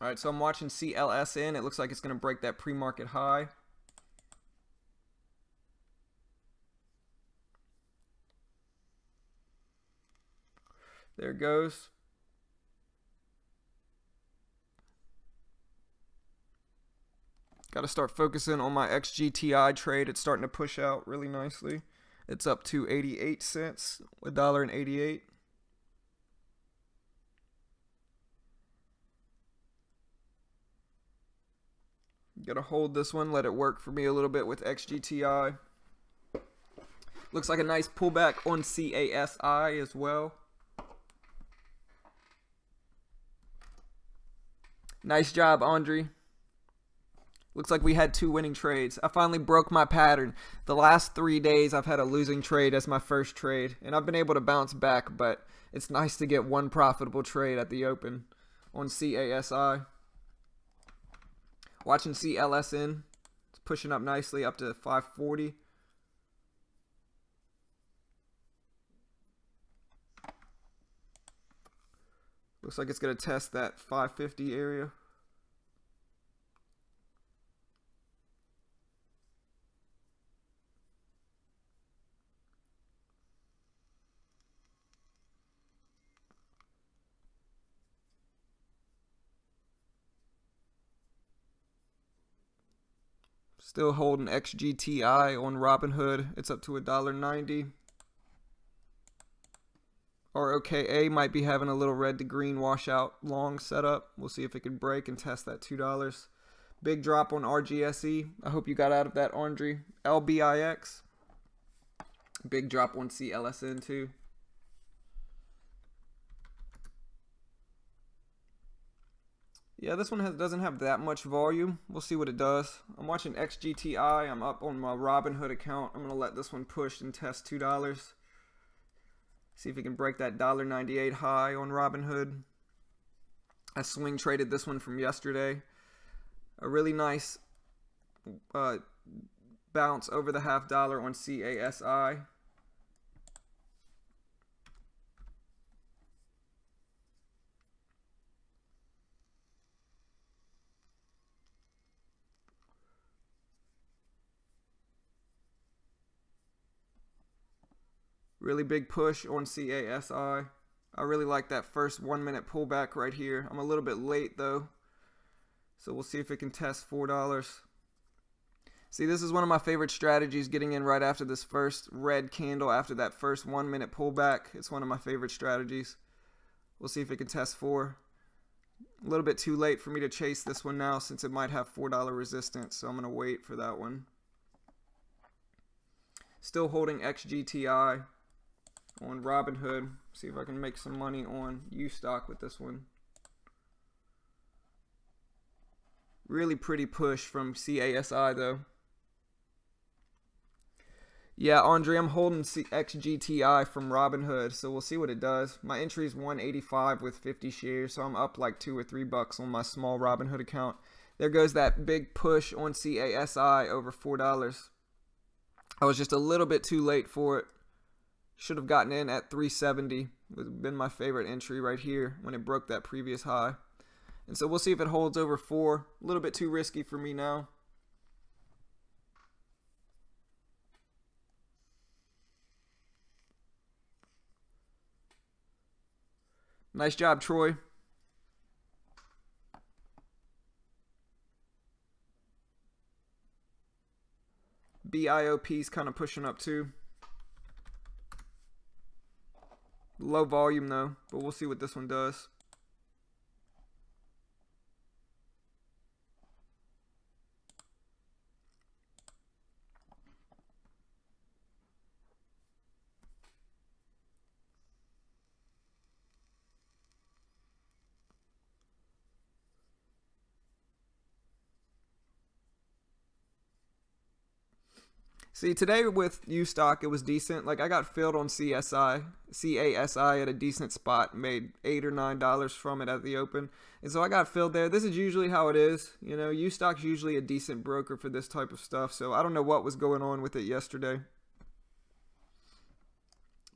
All right, so I'm watching CLSN. It looks like it's going to break that pre-market high. There it goes. Got to start focusing on my XGTI trade. It's starting to push out really nicely. It's up to 88 cents, $1.88. Gonna hold this one, let it work for me a little bit with XGTI. Looks like a nice pullback on CASI as well. Nice job, Andre. Looks like we had 2 winning trades. I finally broke my pattern. The last 3 days I've had a losing trade as my first trade, and I've been able to bounce back, but it's nice to get 1 profitable trade at the open on CASI. Watching CLSN. It's pushing up nicely up to 540. Looks like it's going to test that 550 area. Still holding XGTI on Robinhood. It's up to $1.90. ROKA might be having a little red to green washout long setup. We'll see if it can break and test that $2. Big drop on RGSE. I hope you got out of that, Andre. LBIX. Big drop on CLSN too. Yeah, this one doesn't have that much volume. We'll see what it does. I'm watching XGTI. I'm up on my Robinhood account. I'm going to let this one push and test $2. See if it can break that $1.98 high on Robinhood. I swing traded this one from yesterday. A really nice bounce over the $0.50 on CASI. Really big push on CASI. I really like that first 1 minute pullback right here. I'm a little bit late though. So we'll see if it can test $4. See, this is one of my favorite strategies, getting in right after this first red candle after that first 1 minute pullback. It's one of my favorite strategies. We'll see if it can test 4. A little bit too late for me to chase this one now since it might have $4 resistance. So I'm going to wait for that one. Still holding XGTI on Robinhood. See if I can make some money on UStock with this one. Really pretty push from CASI though. Yeah, Andre, I'm holding XGTI from Robinhood, so we'll see what it does. My entry is 185 with 50 shares, so I'm up like $2 or $3 on my small Robinhood account. There goes that big push on CASI over $4. I was just a little bit too late for it. Should have gotten in at 370. Would have been my favorite entry right here when it broke that previous high. And so we'll see if it holds over 4. A little bit too risky for me now. Nice job, Troy. BIOP's kind of pushing up too. Low volume though, but we'll see what this one does. See, today with UStock, it was decent. Like, I got filled on CASI at a decent spot, made $8 or $9 from it at the open. And so I got filled there. This is usually how it is. You know, UStock's usually a decent broker for this type of stuff. So I don't know what was going on with it yesterday.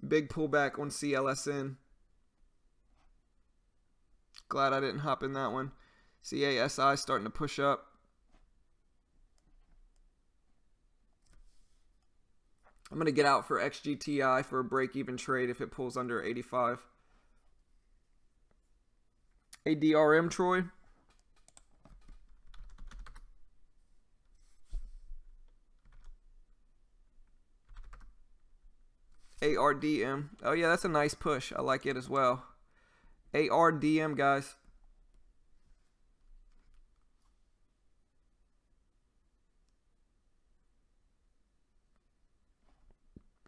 Big pullback on CLSN. Glad I didn't hop in that one. CASI starting to push up. I'm going to get out for XGTI for a break-even trade if it pulls under 85. ADRM, Troy. ARDM. Oh, yeah, that's a nice push. I like it as well. ARDM, guys.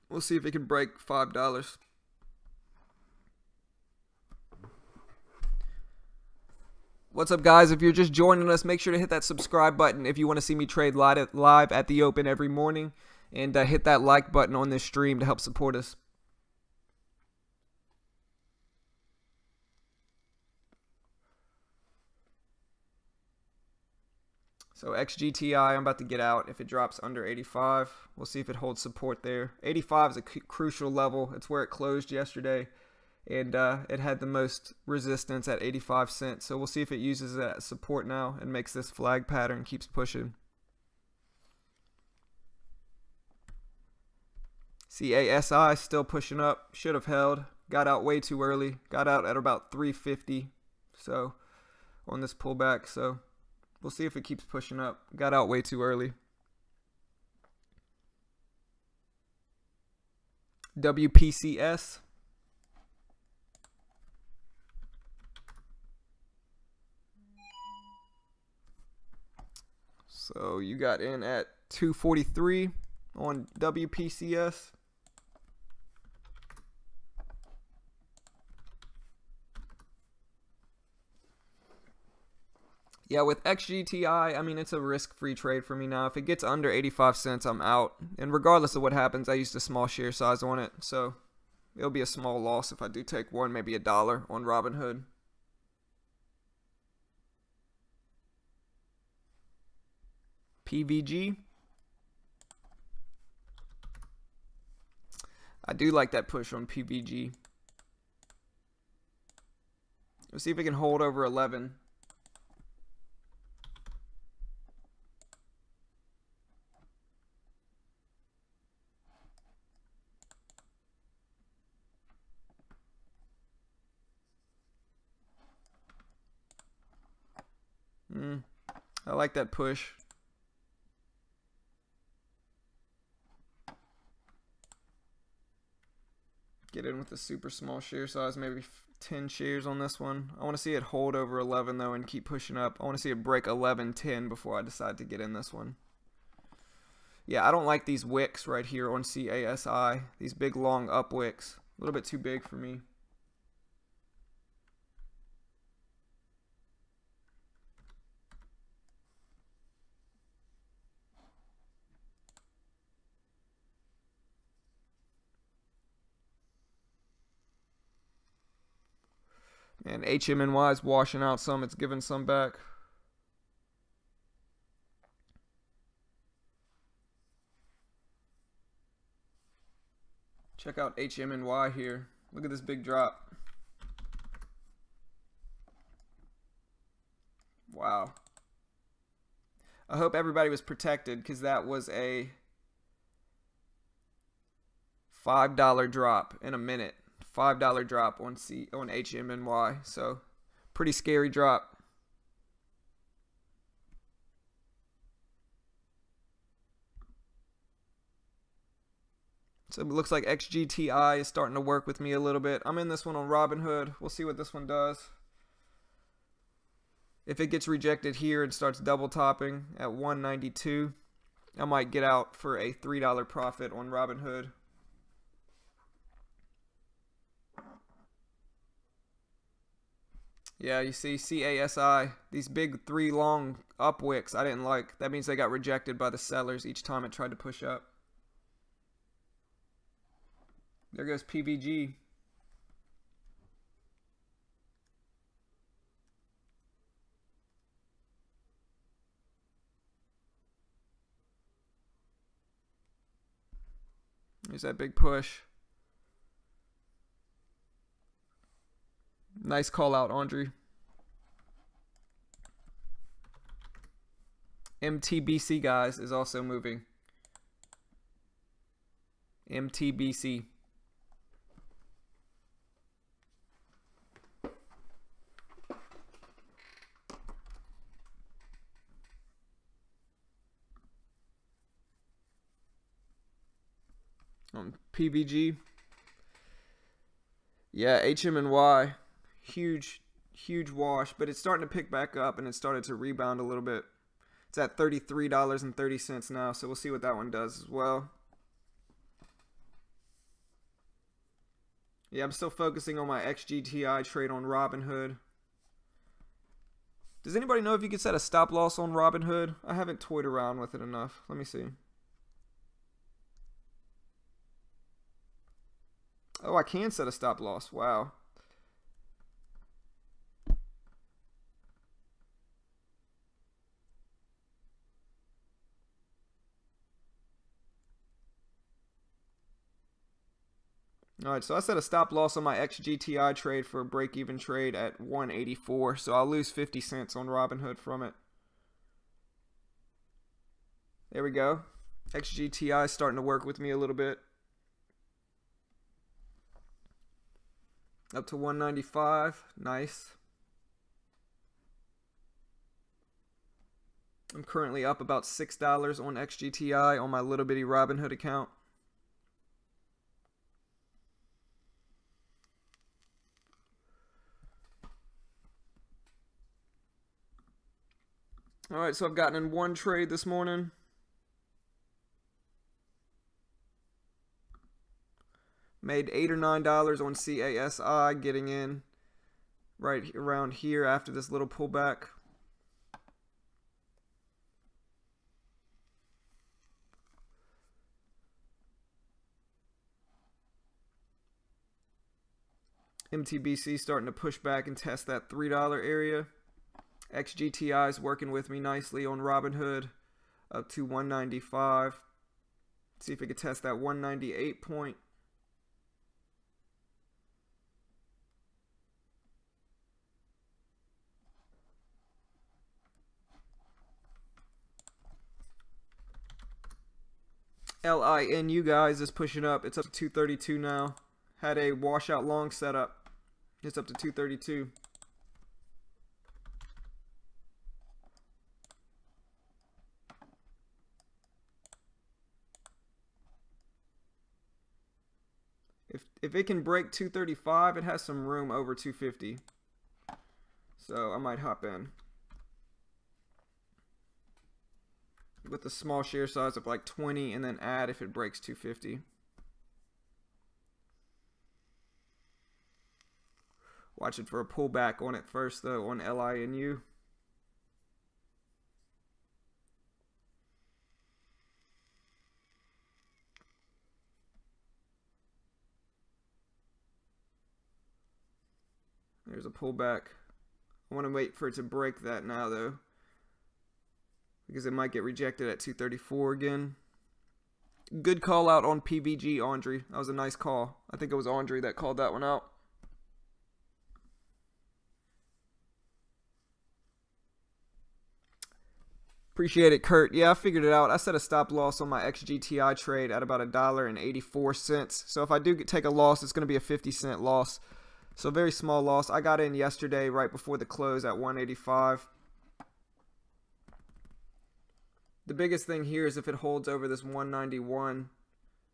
We'll see if it can break $5. What's up, guys? If you're just joining us, make sure to hit that subscribe button if you want to see me trade live at the open every morning. And hit that like button on this stream to help support us. So XGTI, I'm about to get out if it drops under 85. We'll see if it holds support there. 85 is a crucial level. It's where it closed yesterday. And it had the most resistance at 85 cents. So we'll see if it uses that support now and makes this flag pattern, keeps pushing. CASI still pushing up. Should have held. Got out way too early. Got out at about 350. So on this pullback. So we'll see if it keeps pushing up. Got out way too early. WPCS. So you got in at 243 on WPCS. Yeah, with XGTI, I mean, it's a risk-free trade for me now. If it gets under 85 cents, I'm out. And regardless of what happens, I used a small share size on it. So it'll be a small loss if I do take one, maybe $1 on Robinhood. PVG. I do like that push on PVG. Let's see if it can hold over 11. I like that push. Get in with a super small share size, maybe 10 shares on this one. I want to see it hold over 11 though and keep pushing up. I want to see it break 11.10 before I decide to get in this one. Yeah, I don't like these wicks right here on CASI. These big long up wicks. A little bit too big for me. And HMNY is washing out some. It's giving some back. Check out HMNY here. Look at this big drop. Wow. I hope everybody was protected because that was a $5 drop in a minute. $5 drop on HMNY. So pretty scary drop. So it looks like XGTI is starting to work with me a little bit. I'm in this one on Robinhood. We'll see what this one does. If it gets rejected here and starts double topping at 192, I might get out for a $3 profit on Robinhood. Yeah, you see CASI, these big 3 long up wicks I didn't like. That means they got rejected by the sellers each time it tried to push up. There goes PBG. There's that big push. Nice call out, Andre. MTBC, guys, is also moving. MTBC. PBG. Yeah, HM&Y. Huge wash, but it's starting to pick back up and it started to rebound a little bit. It's at $33.30 now, so we'll see what that one does as well. Yeah, I'm still focusing on my XGTI trade on Robinhood. Does anybody know if you could set a stop loss on Robinhood? I haven't toyed around with it enough. Let me see. Oh, I can set a stop loss. Wow. Alright, so I set a stop loss on my XGTI trade for a break-even trade at 184. So I'll lose 50 cents on Robinhood from it. There we go. XGTI is starting to work with me a little bit. Up to 195. Nice. I'm currently up about $6 on XGTI on my little bitty Robinhood account. Alright, so I've gotten in one trade this morning. Made $8 or $9 on CASI, getting in right around here after this little pullback. MTBC starting to push back and test that $3 area. XGTI is working with me nicely on Robinhood up to 195. See if we can test that 198 point. LINU, guys, is pushing up. It's up to 232 now. Had a washout long setup. It's up to 232. If it can break 235, it has some room over 250. So I might hop in. With a small share size of like 20 and then add if it breaks 250. Watch it for a pullback on it first though on LINU. There's a pullback. I want to wait for it to break that now though, because it might get rejected at 234 again. Good call out on PVG, Andre. That was a nice call. I think it was Andre that called that one out. Appreciate it, Kurt. Yeah, I figured it out. I set a stop loss on my XGTI trade at about $1.84. So if I do take a loss, it's going to be a 50-cent loss. So very small loss. I got in yesterday right before the close at 185. The biggest thing here is if it holds over this 191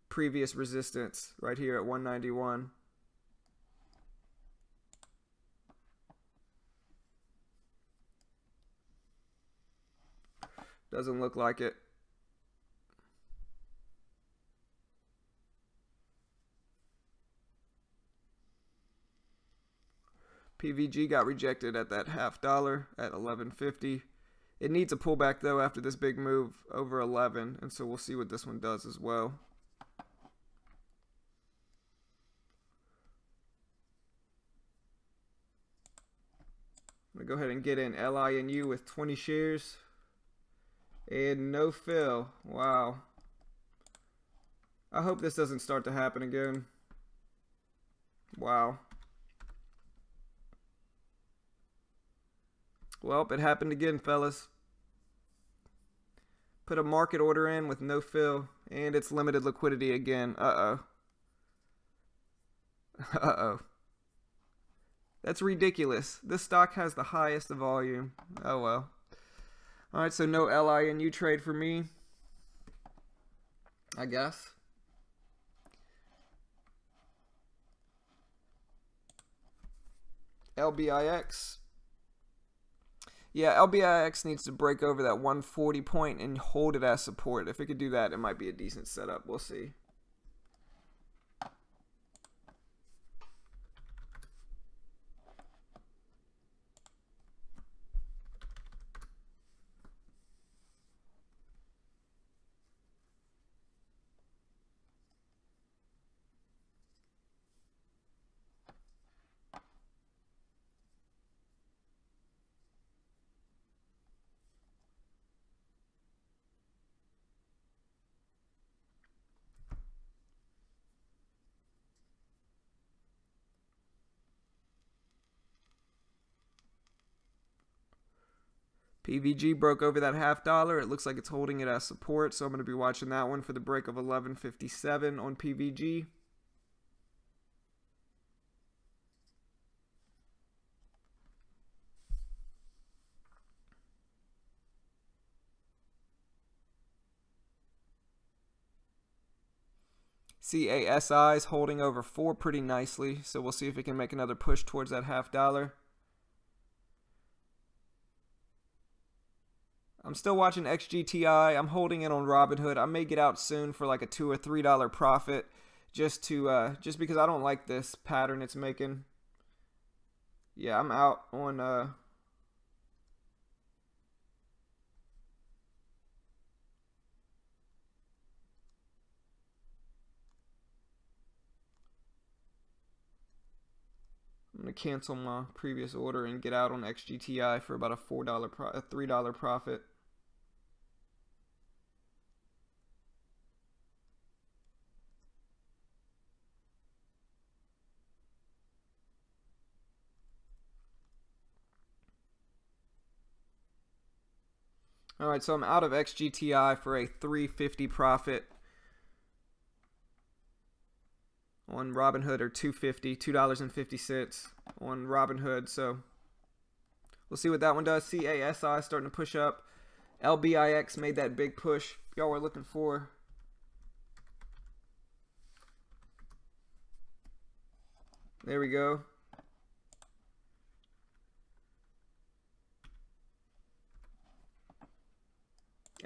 previous resistance right here at 191. Doesn't look like it. PVG got rejected at that $0.50 at 11.50. It needs a pullback though after this big move over 11, and so we'll see what this one does as well. gonna go ahead and get in LINU with 20 shares. And no fill. Wow. I hope this doesn't start to happen again. Wow. Well, it happened again, fellas. Put a market order in with no fill, and it's limited liquidity again. Uh-oh. Uh-oh. That's ridiculous. This stock has the highest volume. Oh, well. All right, so no LINU trade for me, I guess. LBIX. Yeah, LBIX needs to break over that 140 point and hold it as support. If it could do that, it might be a decent setup. We'll see. PVG broke over that $0.50. It looks like it's holding it as support, so I'm going to be watching that one for the break of 11.57 on PVG. CASI is holding over 4 pretty nicely, so we'll see if it can make another push towards that $0.50. I'm still watching XGTI. I'm holding it on Robinhood. I may get out soon for like a $2 or $3 profit, just because I don't like this pattern it's making. Yeah, I'm out on I'm gonna cancel my previous order and get out on XGTI for about a $3 profit. All right, so I'm out of XGTI for a $3.50 profit on Robinhood, or $2.50 on Robinhood. So we'll see what that one does. CASI starting to push up. LBIX made that big push y'all were looking for. There we go.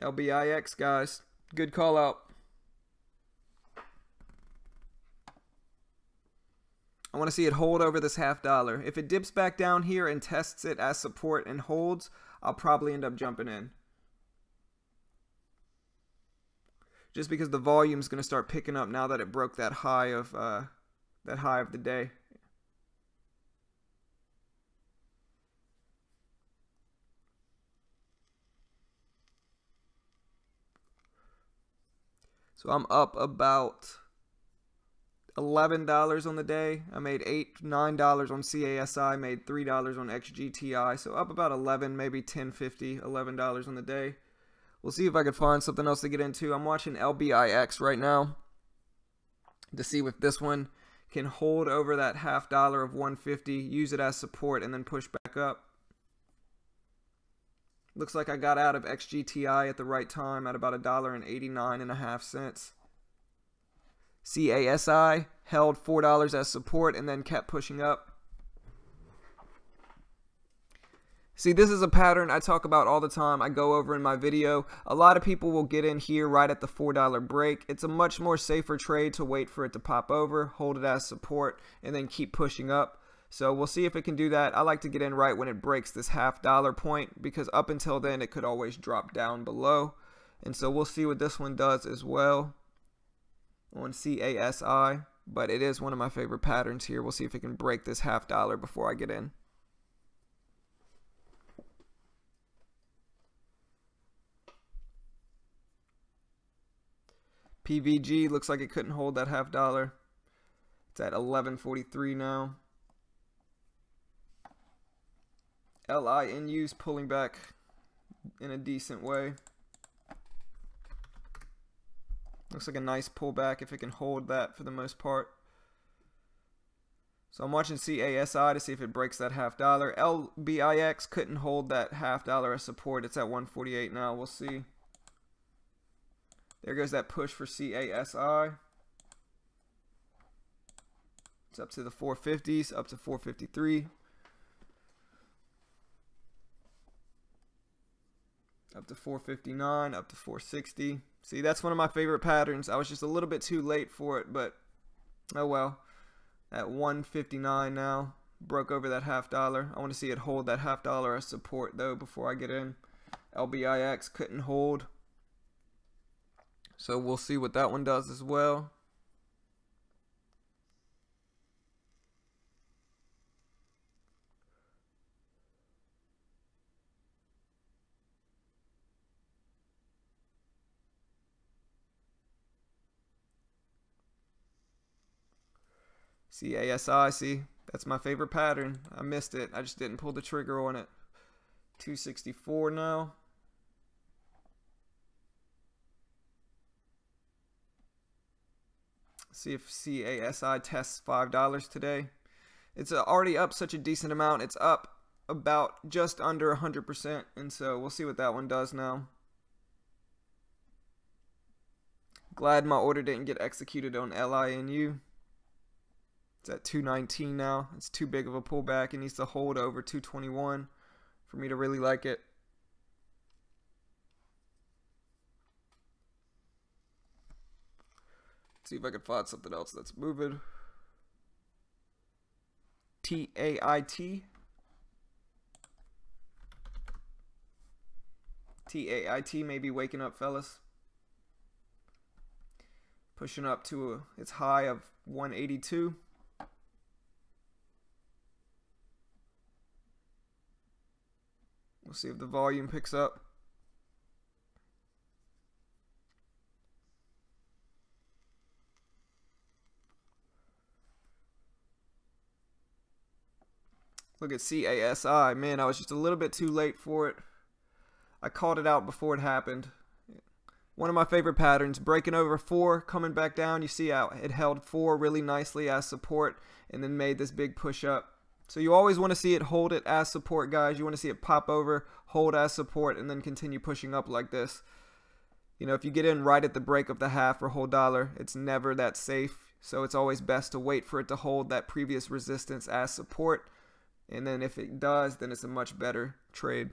LBIX, guys. Good call out. I want to see it hold over this $0.50. If it dips back down here and tests it as support and holds, I'll probably end up jumping in. Just because the volume's going to start picking up now that it broke that high of the day. So I'm up about $11 on the day. I made $8, $9 on CASI, made $3 on XGTI. So up about 11, maybe $10.50, $11 on the day. We'll see if I could find something else to get into. I'm watching LBIX right now to see if this one can hold over that $0.50 of 150, use it as support, and then push back up. Looks like I got out of XGTI at the right time at about $1.89.5. CASI held $4 as support and then kept pushing up. See, this is a pattern I talk about all the time. I go over in my video. A lot of people will get in here right at the $4 break. It's a much more safer trade to wait for it to pop over, hold it as support, and then keep pushing up. So we'll see if it can do that. I like to get in right when it breaks this $0.50 point, because up until then it could always drop down below. And so we'll see what this one does as well on CASI. But it is one of my favorite patterns here. We'll see if it can break this $0.50 before I get in. PVG looks like it couldn't hold that $0.50. It's at 11.43 now. LINU's pulling back in a decent way. Looks like a nice pullback if it can hold that for the most part. So I'm watching CASI to see if it breaks that $0.50. LBIX couldn't hold that $0.50 as support. It's at 148 now. We'll see. There goes that push for CASI. It's up to the 450s, up to 453. Up to 459, up to 460. See, that's one of my favorite patterns. I was just a little bit too late for it, but oh well. At 159 now, broke over that $0.50. I want to see it hold that $0.50 as support though before I get in. LBIX couldn't hold, so we'll see what that one does as well. CASI, see, that's my favorite pattern. I missed it. I just didn't pull the trigger on it. 264 now. See if CASI tests $5 today. It's already up such a decent amount. It's up about just under 100%, and so we'll see what that one does now. Glad my order didn't get executed on LINU. It's at 219 now. It's too big of a pullback. It needs to hold over 221 for me to really like it. Let's see if I can find something else that's moving. TAIT. TAIT may be waking up, fellas. Pushing up to its high of 182. We'll see if the volume picks up. Look at CASI. Man, I was just a little bit too late for it. I called it out before it happened. One of my favorite patterns, breaking over 4, coming back down. You see how it held 4 really nicely as support and then made this big push up. So you always want to see it hold it as support, guys. You want to see it pop over, hold as support, and then continue pushing up like this. You know, if you get in right at the break of the half or whole dollar, it's never that safe. So it's always best to wait for it to hold that previous resistance as support. And then if it does, then it's a much better trade.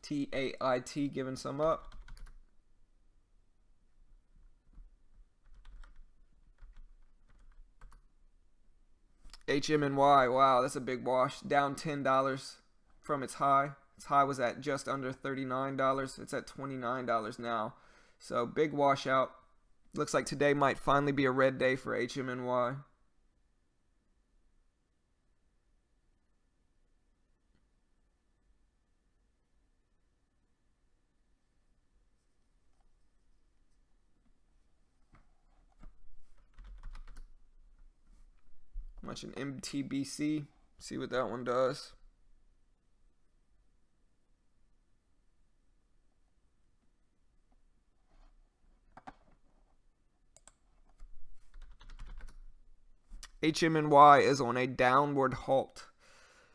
TAIT giving some up. HMNY, wow, that's a big wash. Down $10 from its high. Its high was at just under $39. It's at $29 now. So big washout. Looks like today might finally be a red day for HMNY. Watching MTBC, see what that one does. HMNY is on a downward halt.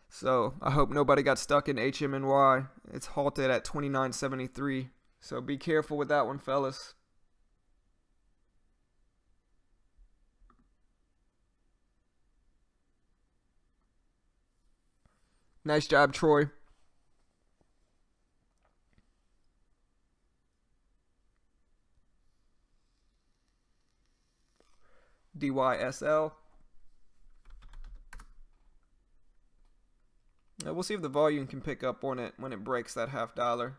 So I hope nobody got stuck in HMNY. It's halted at 29.73. So be careful with that one, fellas. Nice job, Troy. DYSL. Now we'll see if the volume can pick up on it when it breaks that $0.50.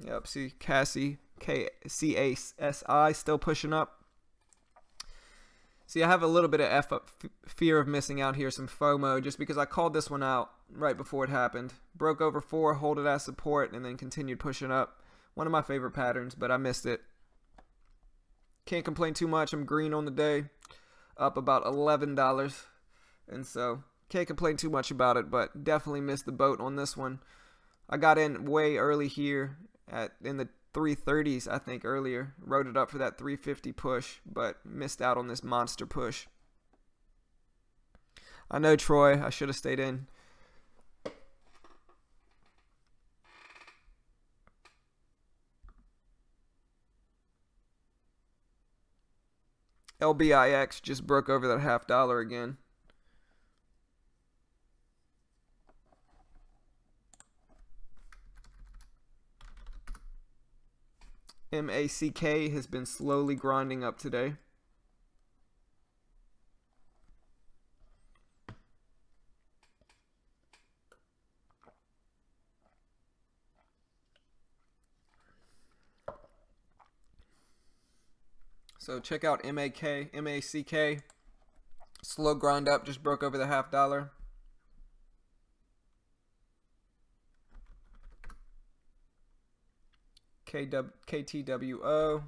Yep, see CASI, KCASI still pushing up. See, I have a little bit of fear of missing out here, some FOMO, just because I called this one out right before it happened. Broke over 4, hold it as support, and then continued pushing up. One of my favorite patterns, but I missed it. Can't complain too much. I'm green on the day, up about $11. And so, can't complain too much about it, but definitely missed the boat on this one. I got in way early here in the 330s, I think, earlier. Rode it up for that 350 push, but missed out on this monster push. I know, Troy. I should have stayed in. LBIX just broke over that $0.50 again. MACK has been slowly grinding up today. So check out MACK. Slow grind up, just broke over the $0.50. KTWO.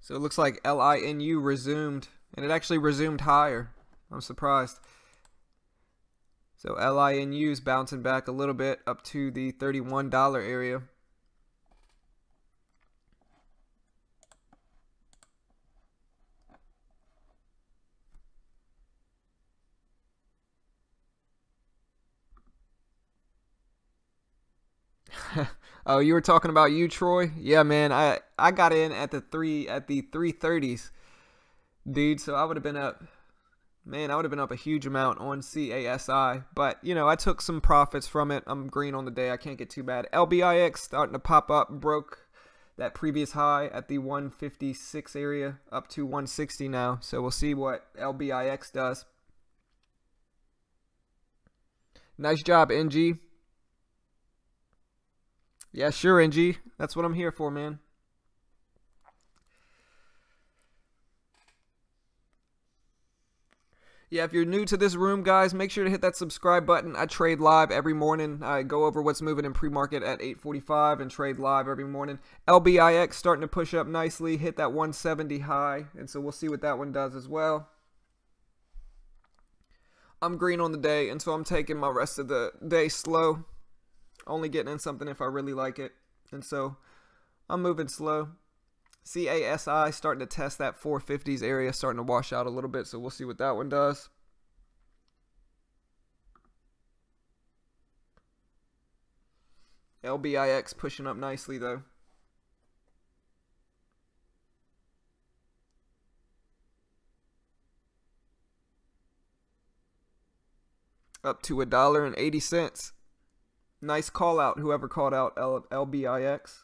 So it looks like LINU resumed, and it actually resumed higher. I'm surprised. So LINU is bouncing back a little bit up to the $31 area. Oh, you were talking about you, Troy? Yeah, man. I got in at the 330s, dude. So I would have been up. Man, I would have been up a huge amount on CASI, but you know, I took some profits from it. I'm green on the day. I can't get too bad. LBIX starting to pop up, broke that previous high at the 156 area up to 160 now. So we'll see what LBIX does. Nice job, NG. Yeah, sure, NG. That's what I'm here for, man. Yeah, if you're new to this room, guys, make sure to hit that subscribe button. I trade live every morning. I go over what's moving in pre-market at 8:45 and trade live every morning. LBIX starting to push up nicely, hit that 170 high, and so we'll see what that one does as well. I'm green on the day, and so I'm taking my rest of the day slow. Only getting in something if I really like it, and so I'm moving slow. CASI starting to test that 450s area, starting to wash out a little bit, so we'll see what that one does. LBIX pushing up nicely though. Up to $1.80. Nice call out, whoever called out LBIX.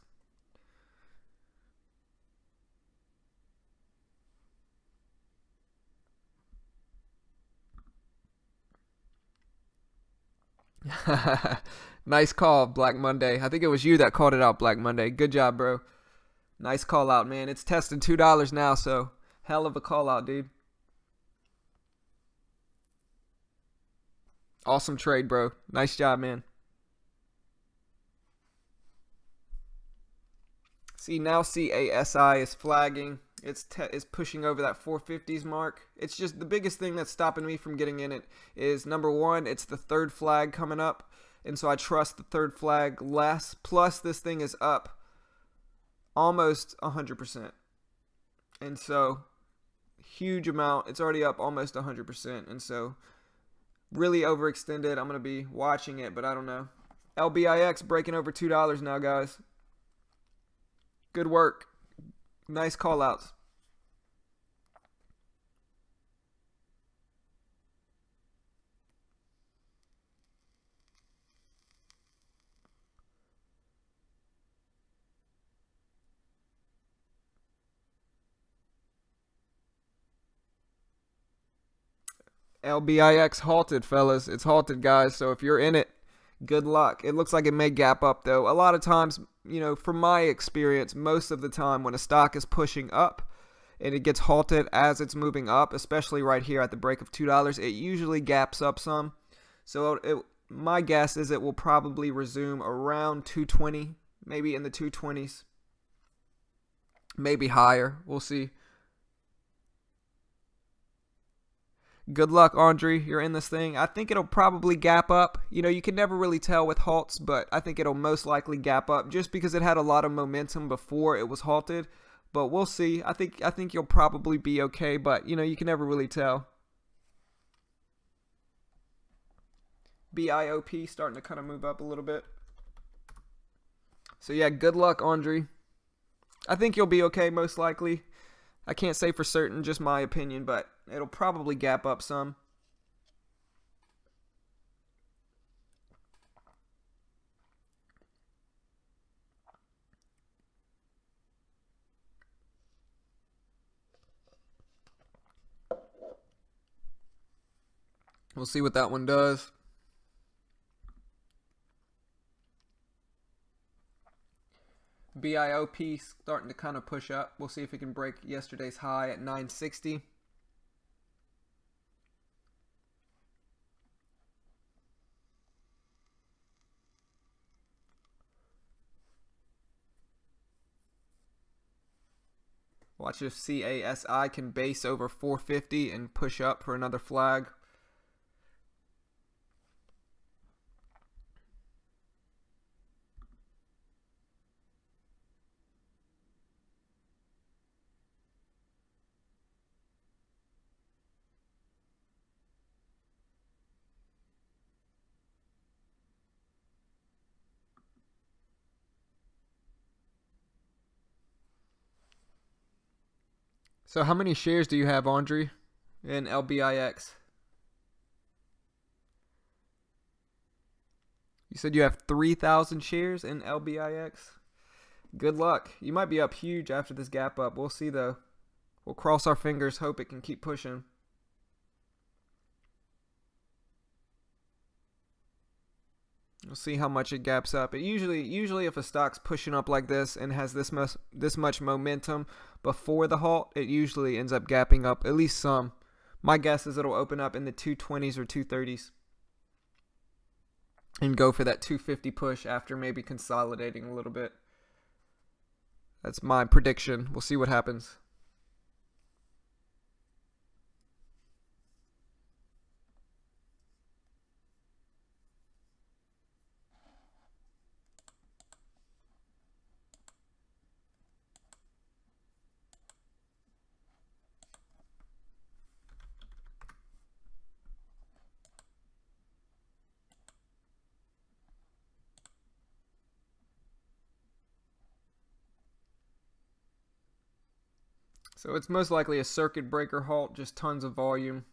Nice call, Black Monday. I think it was you that called it out, Black Monday. Good job, bro. Nice call out, man. It's testing $2 now, so hell of a call out, dude. Awesome trade, bro. Nice job, man. See, now CASI is flagging. It's pushing over that 450s mark. It's just the biggest thing that's stopping me from getting in it is, number one, it's the third flag coming up. And so I trust the third flag less. Plus, this thing is up almost 100%. And so, huge amount. It's already up almost 100%. And so, really overextended. I'm going to be watching it, but I don't know. LBIX breaking over $2 now, guys. Good work. Nice call outs. LBIX halted, fellas. It's halted, guys. So if you're in it, good luck. It looks like it may gap up, though. A lot of times, you know, from my experience, most of the time when a stock is pushing up and it gets halted as it's moving up, especially right here at the break of $2, it usually gaps up some. So my guess is it will probably resume around 220, maybe in the 220s, maybe higher. We'll see. Good luck, Andre. You're in this thing. I think it'll probably gap up. You know, you can never really tell with halts, but I think it'll most likely gap up just because it had a lot of momentum before it was halted. But we'll see. I think you'll probably be okay, but you know, you can never really tell. BIOP starting to kind of move up a little bit. So yeah, good luck, Andre. I think you'll be okay most likely. I can't say for certain, just my opinion, but it'll probably gap up some. We'll see what that one does. BIOP starting to kind of push up. We'll see if it can break yesterday's high at 960. Watch if CASI can base over 450 and push up for another flag. So how many shares do you have, Andre, in LBIX? You said you have 3,000 shares in LBIX? Good luck. You might be up huge after this gap up. We'll see, though. We'll cross our fingers, hope it can keep pushing. We'll see how much it gaps up. It usually if a stock's pushing up like this and has this much momentum before the halt, it usually ends up gapping up at least some. My guess is it'll open up in the 220s or 230s and go for that 250 push after maybe consolidating a little bit. That's my prediction. We'll see what happens. So it's most likely a circuit breaker halt, just tons of volume.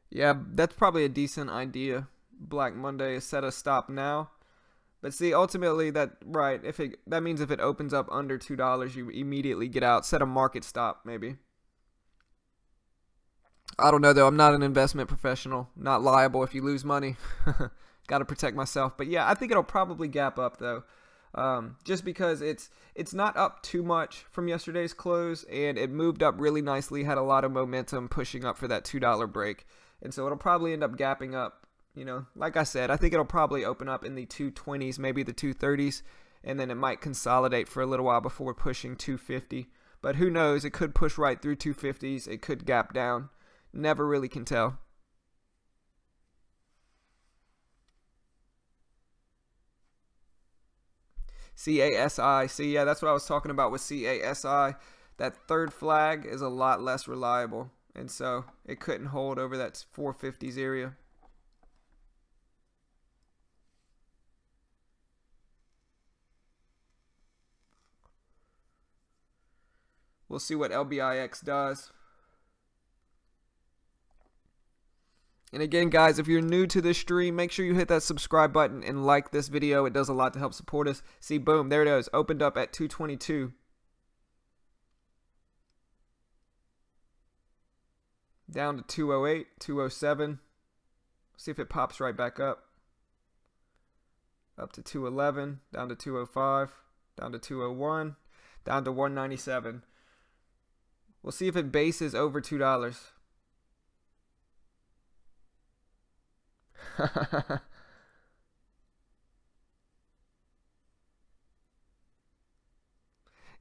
Yeah, that's probably a decent idea. Black Monday is set a stop now. But see, ultimately that means if it opens up under $2, you immediately get out. Set a market stop, maybe. I don't know though. I'm not an investment professional. Not liable if you lose money. Got to protect myself. But yeah, I think it'll probably gap up though. Just because it's not up too much from yesterday's close, and it moved up really nicely, had a lot of momentum pushing up for that $2 break. And so it'll probably end up gapping up, you know, like I said, I think it'll probably open up in the 220s, maybe the 230s, and then it might consolidate for a little while before pushing 250. But who knows, it could push right through 250s, it could gap down. Never really can tell. CASI. See, yeah, that's what I was talking about with CASI. That third flag is a lot less reliable, and so it couldn't hold over that 450s area. We'll see what LBIX does. And again, guys, if you're new to this stream, make sure you hit that subscribe button and like this video. It does a lot to help support us. See, boom, there it is. Opened up at 222. Down to 208, 207. See if it pops right back up. Up to 211, down to 205, down to 201, down to 197. We'll see if it bases over $2.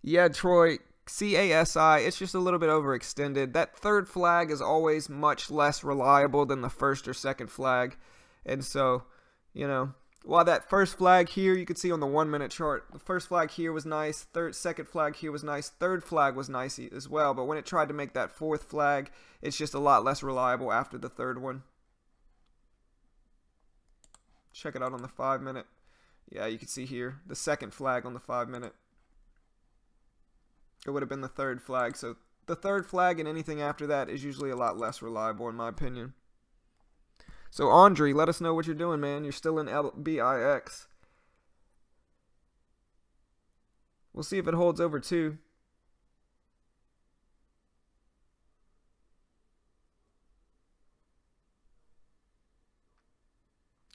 Yeah, Troy, CASI, it's just a little bit overextended. That third flag is always much less reliable than the first or second flag. And so, you know, while that first flag here, you can see on the 1 minute chart, the first flag here was nice, second flag here was nice, third flag was nice as well. But when it tried to make that fourth flag, it's just a lot less reliable after the third one. Check it out on the 5 minute. Yeah, you can see here, the second flag on the 5 minute. It would have been the third flag. So the third flag and anything after that is usually a lot less reliable in my opinion. So Andre, let us know what you're doing, man. You're still in LBIX. We'll see if it holds over 2.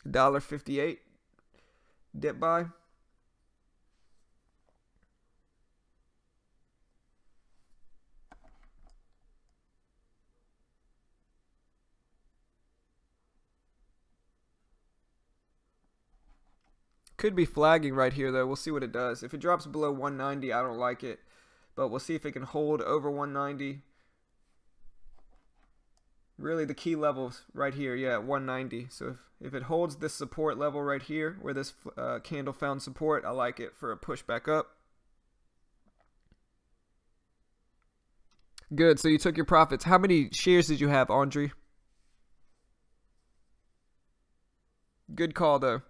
$1.58 dip buy. Could be flagging right here though. We'll see what it does. If it drops below 190, I don't like it. But we'll see if it can hold over 190. Really the key levels right here, yeah, 190. So if it holds this support level right here, where this candle found support, I like it for a push back up. Good, so you took your profits. How many shares did you have, Andre? Good call though.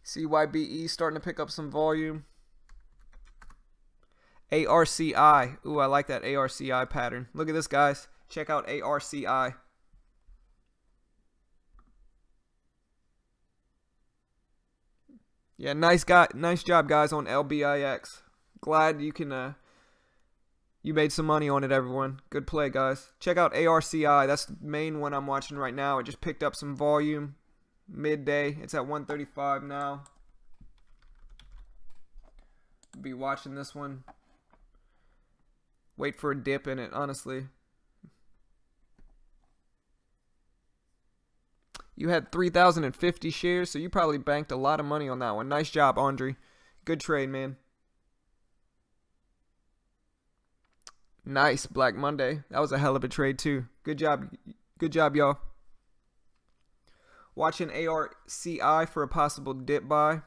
CYBE starting to pick up some volume. ARCI. Ooh, I like that ARCI pattern. Look at this, guys. Check out ARCI. Yeah, nice job, guys, on LBIX. Glad you can you made some money on it, everyone. Good play, guys. Check out ARCI. That's the main one I'm watching right now. It just picked up some volume. Midday, it's at 135 now. Be watching this one. Wait for a dip in it, honestly. You had 3,050 shares, so you probably banked a lot of money on that one. Nice job, Andre. Good trade, man. Nice, Black Monday. That was a hell of a trade, too. Good job. Good job, y'all. Watching ARCI for a possible dip buy.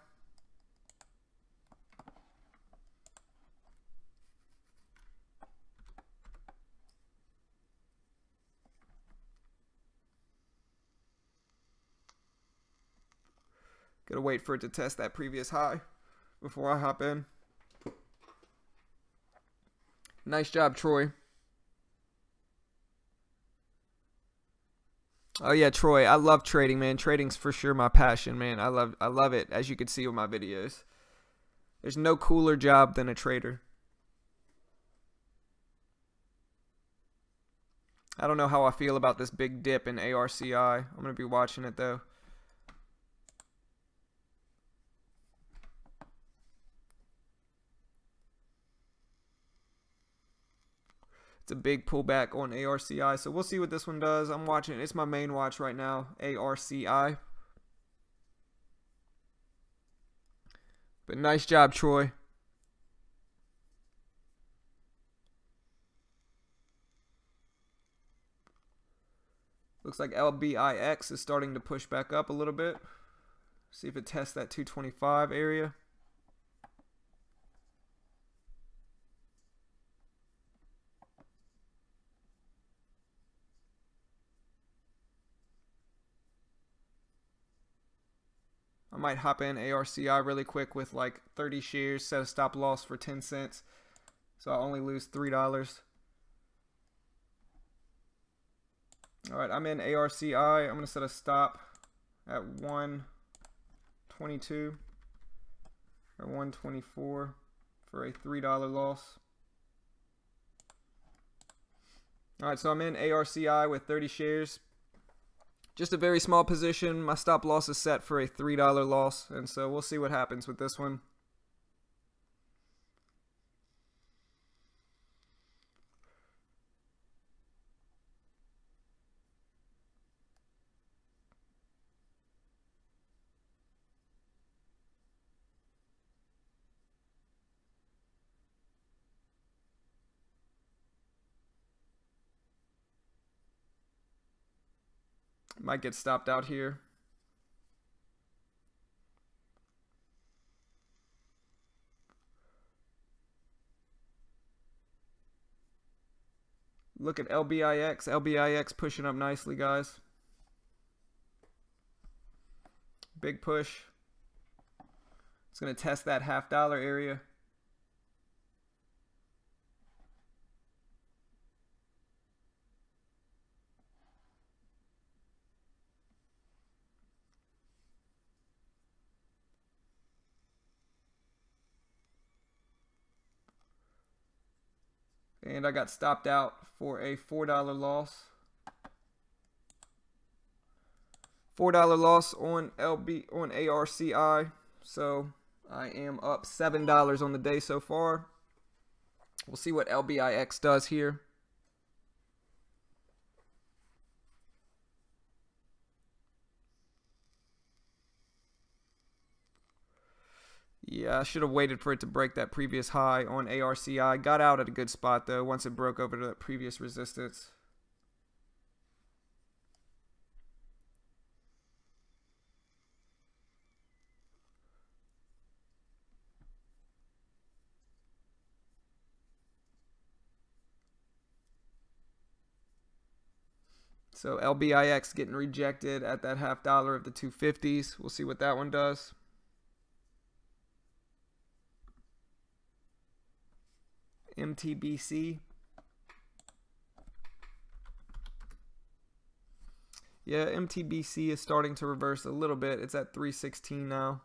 Gotta wait for it to test that previous high before I hop in. Nice job, Troy. Oh yeah, Troy, I love trading, man. Trading's for sure my passion, man. I love it, as you can see with my videos. There's no cooler job than a trader. I don't know how I feel about this big dip in ARCI. I'm going to be watching it though. It's a big pullback on ARCI, so we'll see what this one does. I'm watching. It's my main watch right now, ARCI. But nice job, Troy. Looks like LBIX is starting to push back up a little bit. See if it tests that 225 area. I might hop in ARCI really quick with like 30 shares, set a stop loss for 10 cents. So I'll only lose $3. All right, I'm in ARCI. I'm going to set a stop at 122 or 124 for a $3 loss. All right, so I'm in ARCI with 30 shares. Just a very small position. My stop loss is set for a $3 loss, and so we'll see what happens with this one. Might get stopped out here. Look at LBIX. LBIX pushing up nicely, guys. Big push. It's going to test that $0.50 area. And I got stopped out for a $4 loss. $4 loss on ARCI. So I am up $7 on the day so far. We'll see what LBIX does here. Yeah, I should have waited for it to break that previous high on ARCI. Got out at a good spot, though, once it broke over to that previous resistance. So LBIX getting rejected at that $0.50 of the 250s. We'll see what that one does. MTBC. Yeah, MTBC is starting to reverse a little bit. It's at 316 now.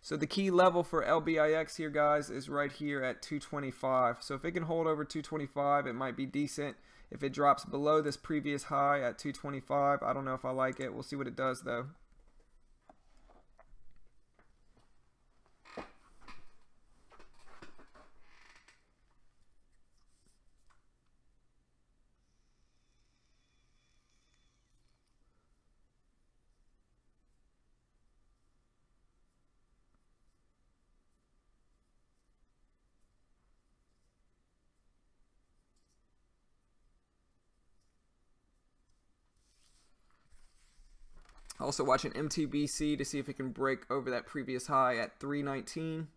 So the key level for LBIX here, guys, is right here at 225. So if it can hold over 225, it might be decent. If it drops below this previous high at 225, I don't know if I like it. We'll see what it does, though. Also watching MTBC to see if it can break over that previous high at 319.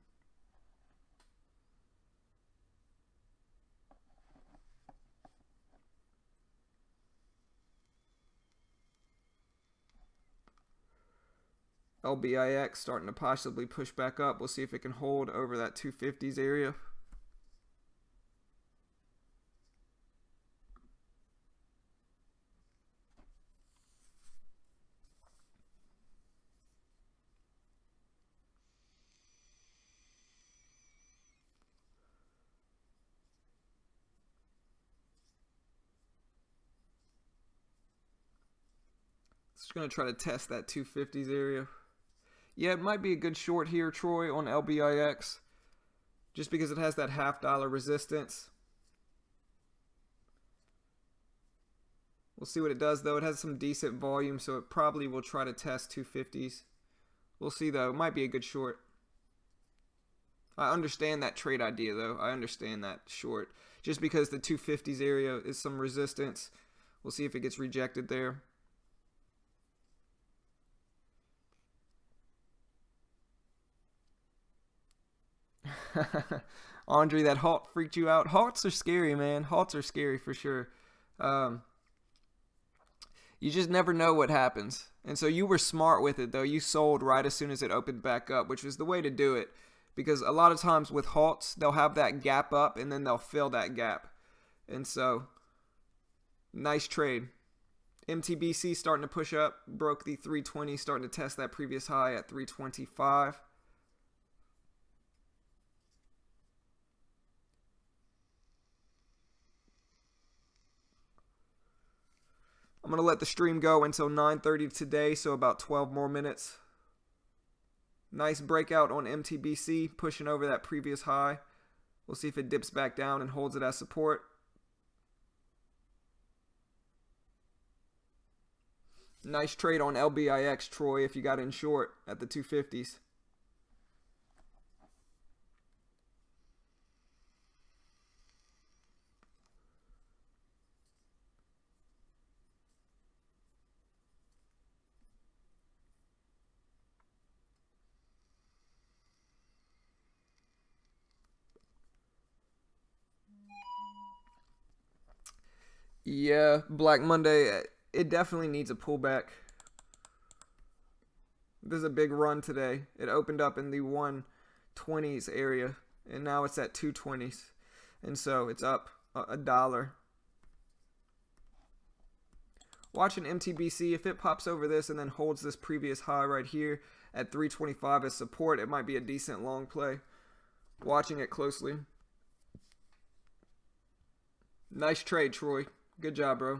LBIX starting to possibly push back up. We'll see if it can hold over that 250s area. Just going to try to test that 250s area. Yeah, it might be a good short here, Troy, on LBIX. Just because it has that $0.50 resistance. We'll see what it does, though. It has some decent volume, so it probably will try to test 250s. We'll see, though. It might be a good short. I understand that trade idea, though. I understand that short. Just because the 250s area is some resistance. We'll see if it gets rejected there. Andre, that halt freaked you out. Halts are scary, man. Halts are scary for sure. You just never know what happens. And so you were smart with it, though. You sold right as soon as it opened back up, which was the way to do it. Because a lot of times with halts, they'll have that gap up and then they'll fill that gap. And so Nice trade. MTBC starting to push up, broke the 320, starting to test that previous high at 325. I'm going to let the stream go until 9:30 today, so about 12 more minutes. Nice breakout on MTBC, pushing over that previous high. We'll see if it dips back down and holds it as support. Nice trade on LBIX, Troy, if you got in short at the 250s. Yeah, Black Monday, it definitely needs a pullback. There's a big run today. It opened up in the 120s area, and now it's at 220s. And so it's up $1. Watching MTBC, if it pops over this and then holds this previous high right here at 325 as support, it might be a decent long play. Watching it closely. Nice trade, Troy. Good job, bro.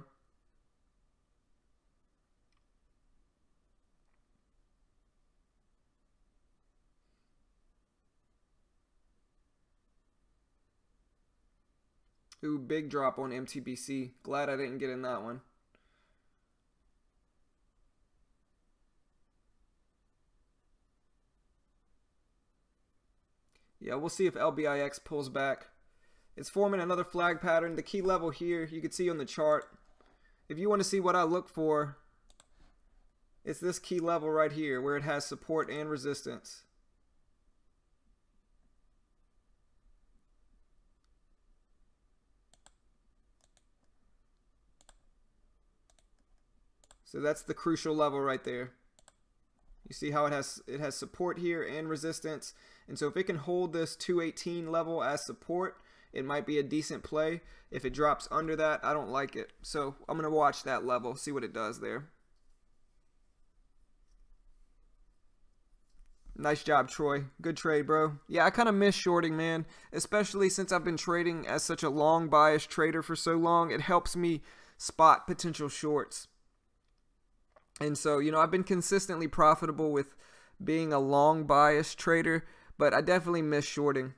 Ooh, big drop on MTBC. Glad I didn't get in that one. Yeah, we'll see if LBIX pulls back. It's forming another flag pattern. The key level here, you can see on the chart. If you want to see what I look for, it's this key level right here where it has support and resistance. So that's the crucial level right there. You see how it has support here and resistance. And so if it can hold this 218 level as support, it might be a decent play. If it drops under that, I don't like it. So I'm going to watch that level, see what it does there. Nice job, Troy. Good trade, bro. Yeah, I kind of miss shorting, man. Especially since I've been trading as such a long bias trader for so long. It helps me spot potential shorts. And so, you know, I've been consistently profitable with being a long bias trader, but I definitely miss shorting.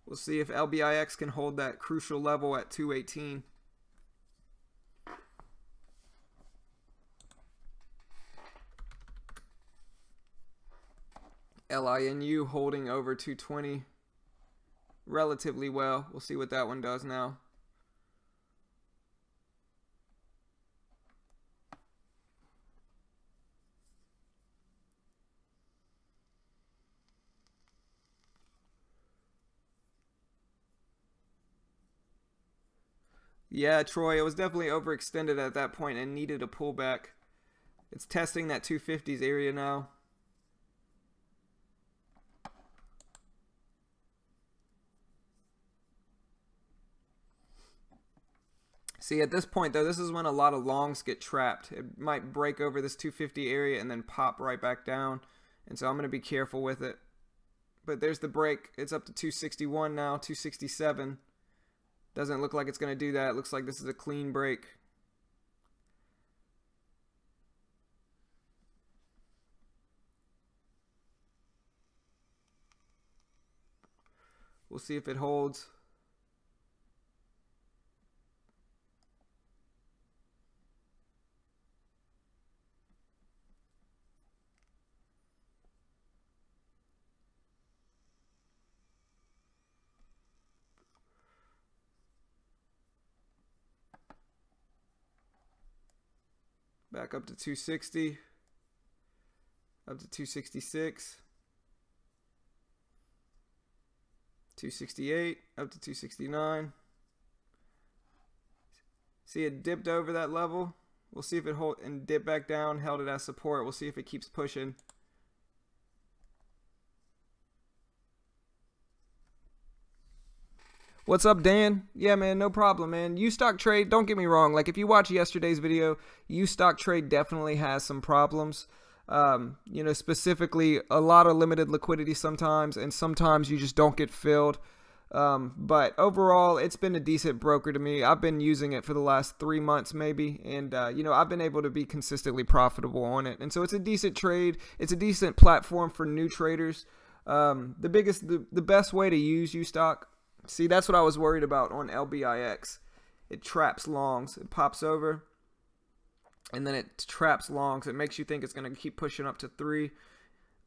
We'll see if LBIX can hold that crucial level at 218. LINU holding over 220 relatively well. We'll see what that one does now. Yeah, Troy, it was definitely overextended at that point and needed a pullback. It's testing that 250s area now. See, at this point, though, this is when a lot of longs get trapped. It might break over this 250 area and then pop right back down. And so I'm going to be careful with it. But there's the break. It's up to 261 now, 267. Doesn't look like it's going to do that. It looks like this is a clean break. We'll see if it holds. Back up to 260. up to 266. 268 up to 269. See, it dipped over that level. We'll see if it hold and dip back down, held it as support. We'll see if it keeps pushing. What's up, Dan? Yeah, man, no problem, man. UStock trade, don't get me wrong. Like, if you watch yesterday's video, UStock trade definitely has some problems. You know, specifically a lot of limited liquidity sometimes, and sometimes you just don't get filled. But overall, it's been a decent broker to me. I've been using it for the last 3 months maybe, and you know, I've been able to be consistently profitable on it. And so it's a decent trade. It's a decent platform for new traders. The best way to use UStock, see, that's what I was worried about on LBIX. It traps longs. It pops over, and then it traps longs. It makes you think it's going to keep pushing up to 3.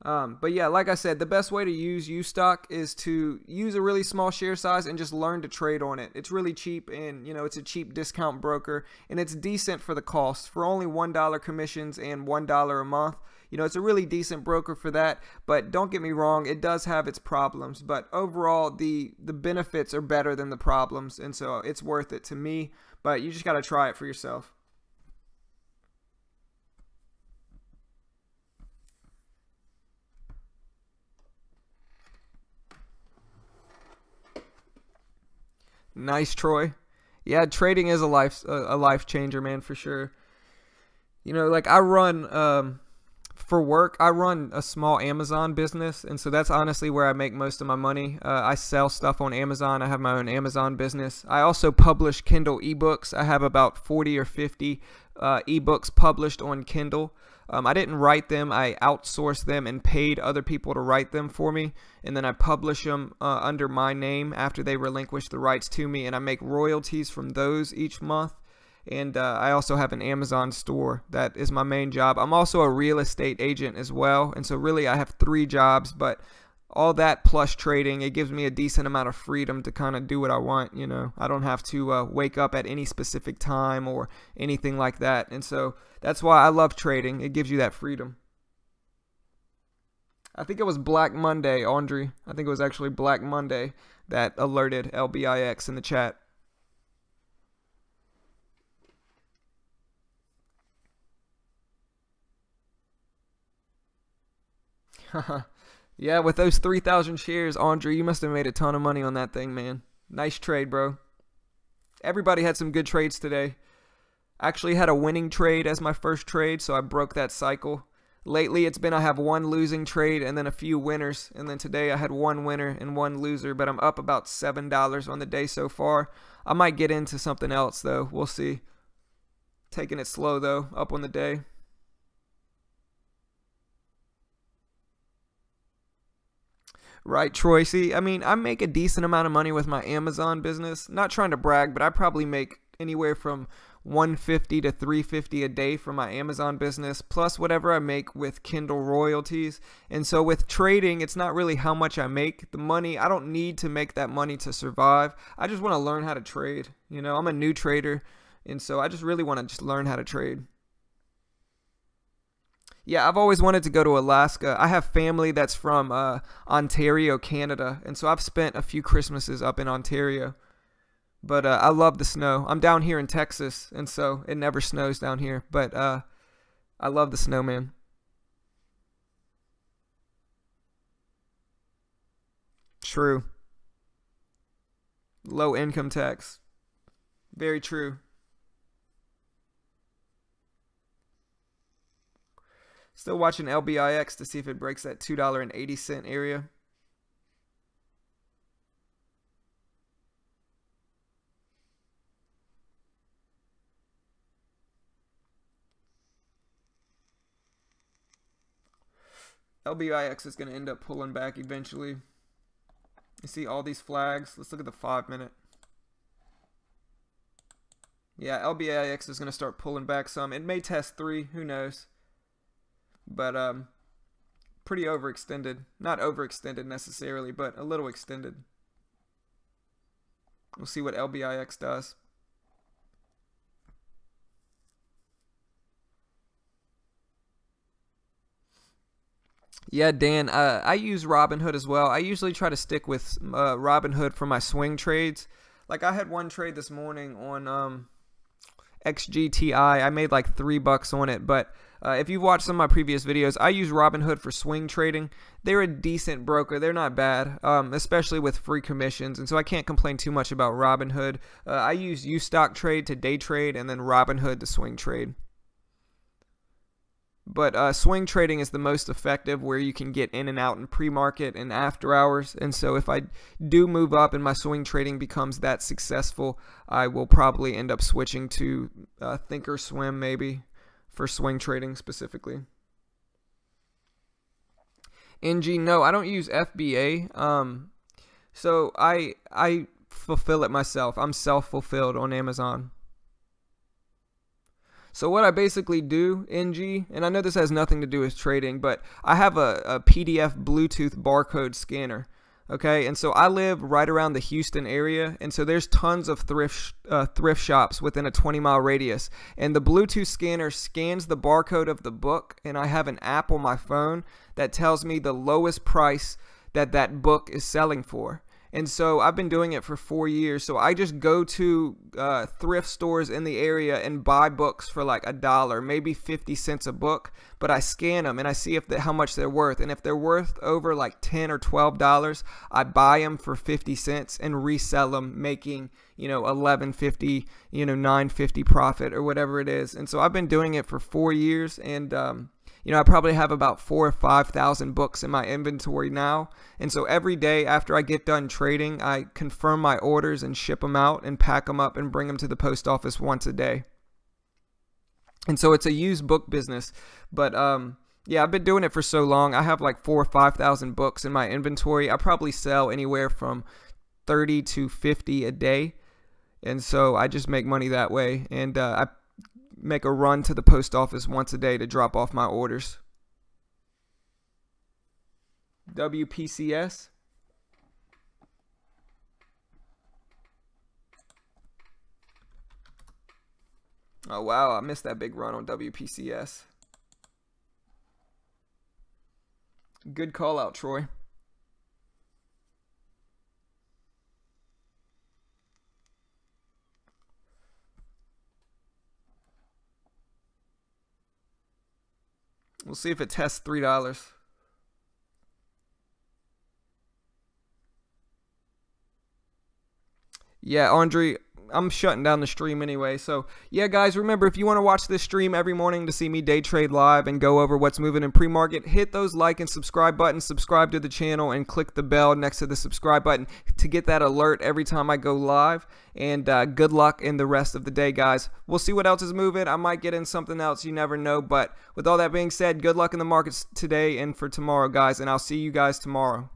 But yeah, like I said, the best way to use UStock is to use a really small share size and just learn to trade on it. It's really cheap, and you know, it's a cheap discount broker, and it's decent for the cost. For only $1 commissions and $1 a month, you know, it's a really decent broker for that. But don't get me wrong, it does have its problems, but overall the benefits are better than the problems, and so it's worth it to me. But you just got to try it for yourself. Nice, Troy. Yeah, trading is a life changer, man, for sure. You know, like I run for work, I run a small Amazon business, and so that's honestly where I make most of my money. I sell stuff on Amazon. I have my own Amazon business. I also publish Kindle ebooks. I have about 40 or 50 ebooks published on Kindle. I didn't write them. I outsourced them and paid other people to write them for me, and then I publish them under my name after they relinquish the rights to me, and I make royalties from those each month. And I also have an Amazon store. That is my main job. I'm also a real estate agent as well, and so really I have 3 jobs, but all that plus trading, it gives me a decent amount of freedom to kind of do what I want. You know, I don't have to wake up at any specific time or anything like that, and so that's why I love trading. It gives you that freedom. I think it was Black Monday, Andre. I think it was actually Black Monday that alerted LBIX in the chat. Yeah, with those 3,000 shares, Andre, you must have made a ton of money on that thing, man. Nice trade, bro. Everybody had some good trades today. Actually had a winning trade as my first trade, so I broke that cycle. Lately, it's been I have 1 losing trade and then a few winners, and then today I had 1 winner and 1 loser, but I'm up about $7 on the day so far. I might get into something else, though. We'll see. Taking it slow, though, up on the day. Right, Troy. See, I mean, I make a decent amount of money with my Amazon business. Not trying to brag, but I probably make anywhere from $150 to $350 a day from my Amazon business, plus whatever I make with Kindle royalties. And so with trading, it's not really how much I make. The money, I don't need to make that money to survive. I just want to learn how to trade. You know, I'm a new trader, and so I just really want to just learn how to trade. Yeah, I've always wanted to go to Alaska. I have family that's from Ontario, Canada, and so I've spent a few Christmases up in Ontario. But I love the snow. I'm down here in Texas, and so it never snows down here. But I love the snow, man. True. Low income tax. Very true. Still watching LBIX to see if it breaks that $2.80 area. LBIX is going to end up pulling back eventually. You see all these flags. Let's look at the 5-minute. Yeah, LBIX is going to start pulling back some. It may test 3. Who knows? But pretty overextended. Not overextended necessarily, but a little extended. We'll see what LBIX does. Yeah, Dan, I use Robinhood as well. I usually try to stick with Robinhood for my swing trades. Like I had one trade this morning on XGTI. I made like $3 on it, but if you've watched some of my previous videos, I use Robinhood for swing trading. They're a decent broker. They're not bad, especially with free commissions, and so I can't complain too much about Robinhood. I use UStock trade to day trade, and then Robinhood to swing trade. But swing trading is the most effective, where you can get in and out in pre-market and after hours. And so if I do move up and my swing trading becomes that successful, I will probably end up switching to Thinkorswim maybe for swing trading specifically. NG, no, I don't use FBA. So I fulfill it myself. I'm self-fulfilled on Amazon. So what I basically do, NG, and I know this has nothing to do with trading, but I have a PDF Bluetooth barcode scanner, okay? And so I live right around the Houston area, and so there's tons of thrift shops within a 20-mile radius. And the Bluetooth scanner scans the barcode of the book, and I have an app on my phone that tells me the lowest price that book is selling for. And so I've been doing it for 4 years. So I just go to thrift stores in the area and buy books for like $1, maybe 50 cents a book. But I scan them and I see how much they're worth. And if they're worth over like $10 or $12, I buy them for 50 cents and resell them, making, $11.50, $9.50 profit or whatever it is. And so I've been doing it for 4 years, and I probably have about 4,000 or 5,000 books in my inventory now. And so every day after I get done trading, I confirm my orders and ship them out and pack them up and bring them to the post office once a day. And so it's a used book business. But yeah, I've been doing it for so long. I have like 4,000 or 5,000 books in my inventory. I probably sell anywhere from 30 to 50 a day. And so I just make money that way. And I make a run to the post office once a day to drop off my orders. WPCS. Oh wow, I missed that big run on WPCS. Good call out, Troy. We'll see if it tests $3. Yeah, Andre, I'm shutting down the stream anyway. So, yeah, guys, remember, if you want to watch this stream every morning to see me day trade live and go over what's moving in pre-market, hit those like and subscribe buttons, subscribe to the channel, and click the bell next to the subscribe button to get that alert every time I go live. And good luck in the rest of the day, guys. We'll see what else is moving. I might get in something else. You never know. But with all that being said, good luck in the markets today and for tomorrow, guys. And I'll see you guys tomorrow.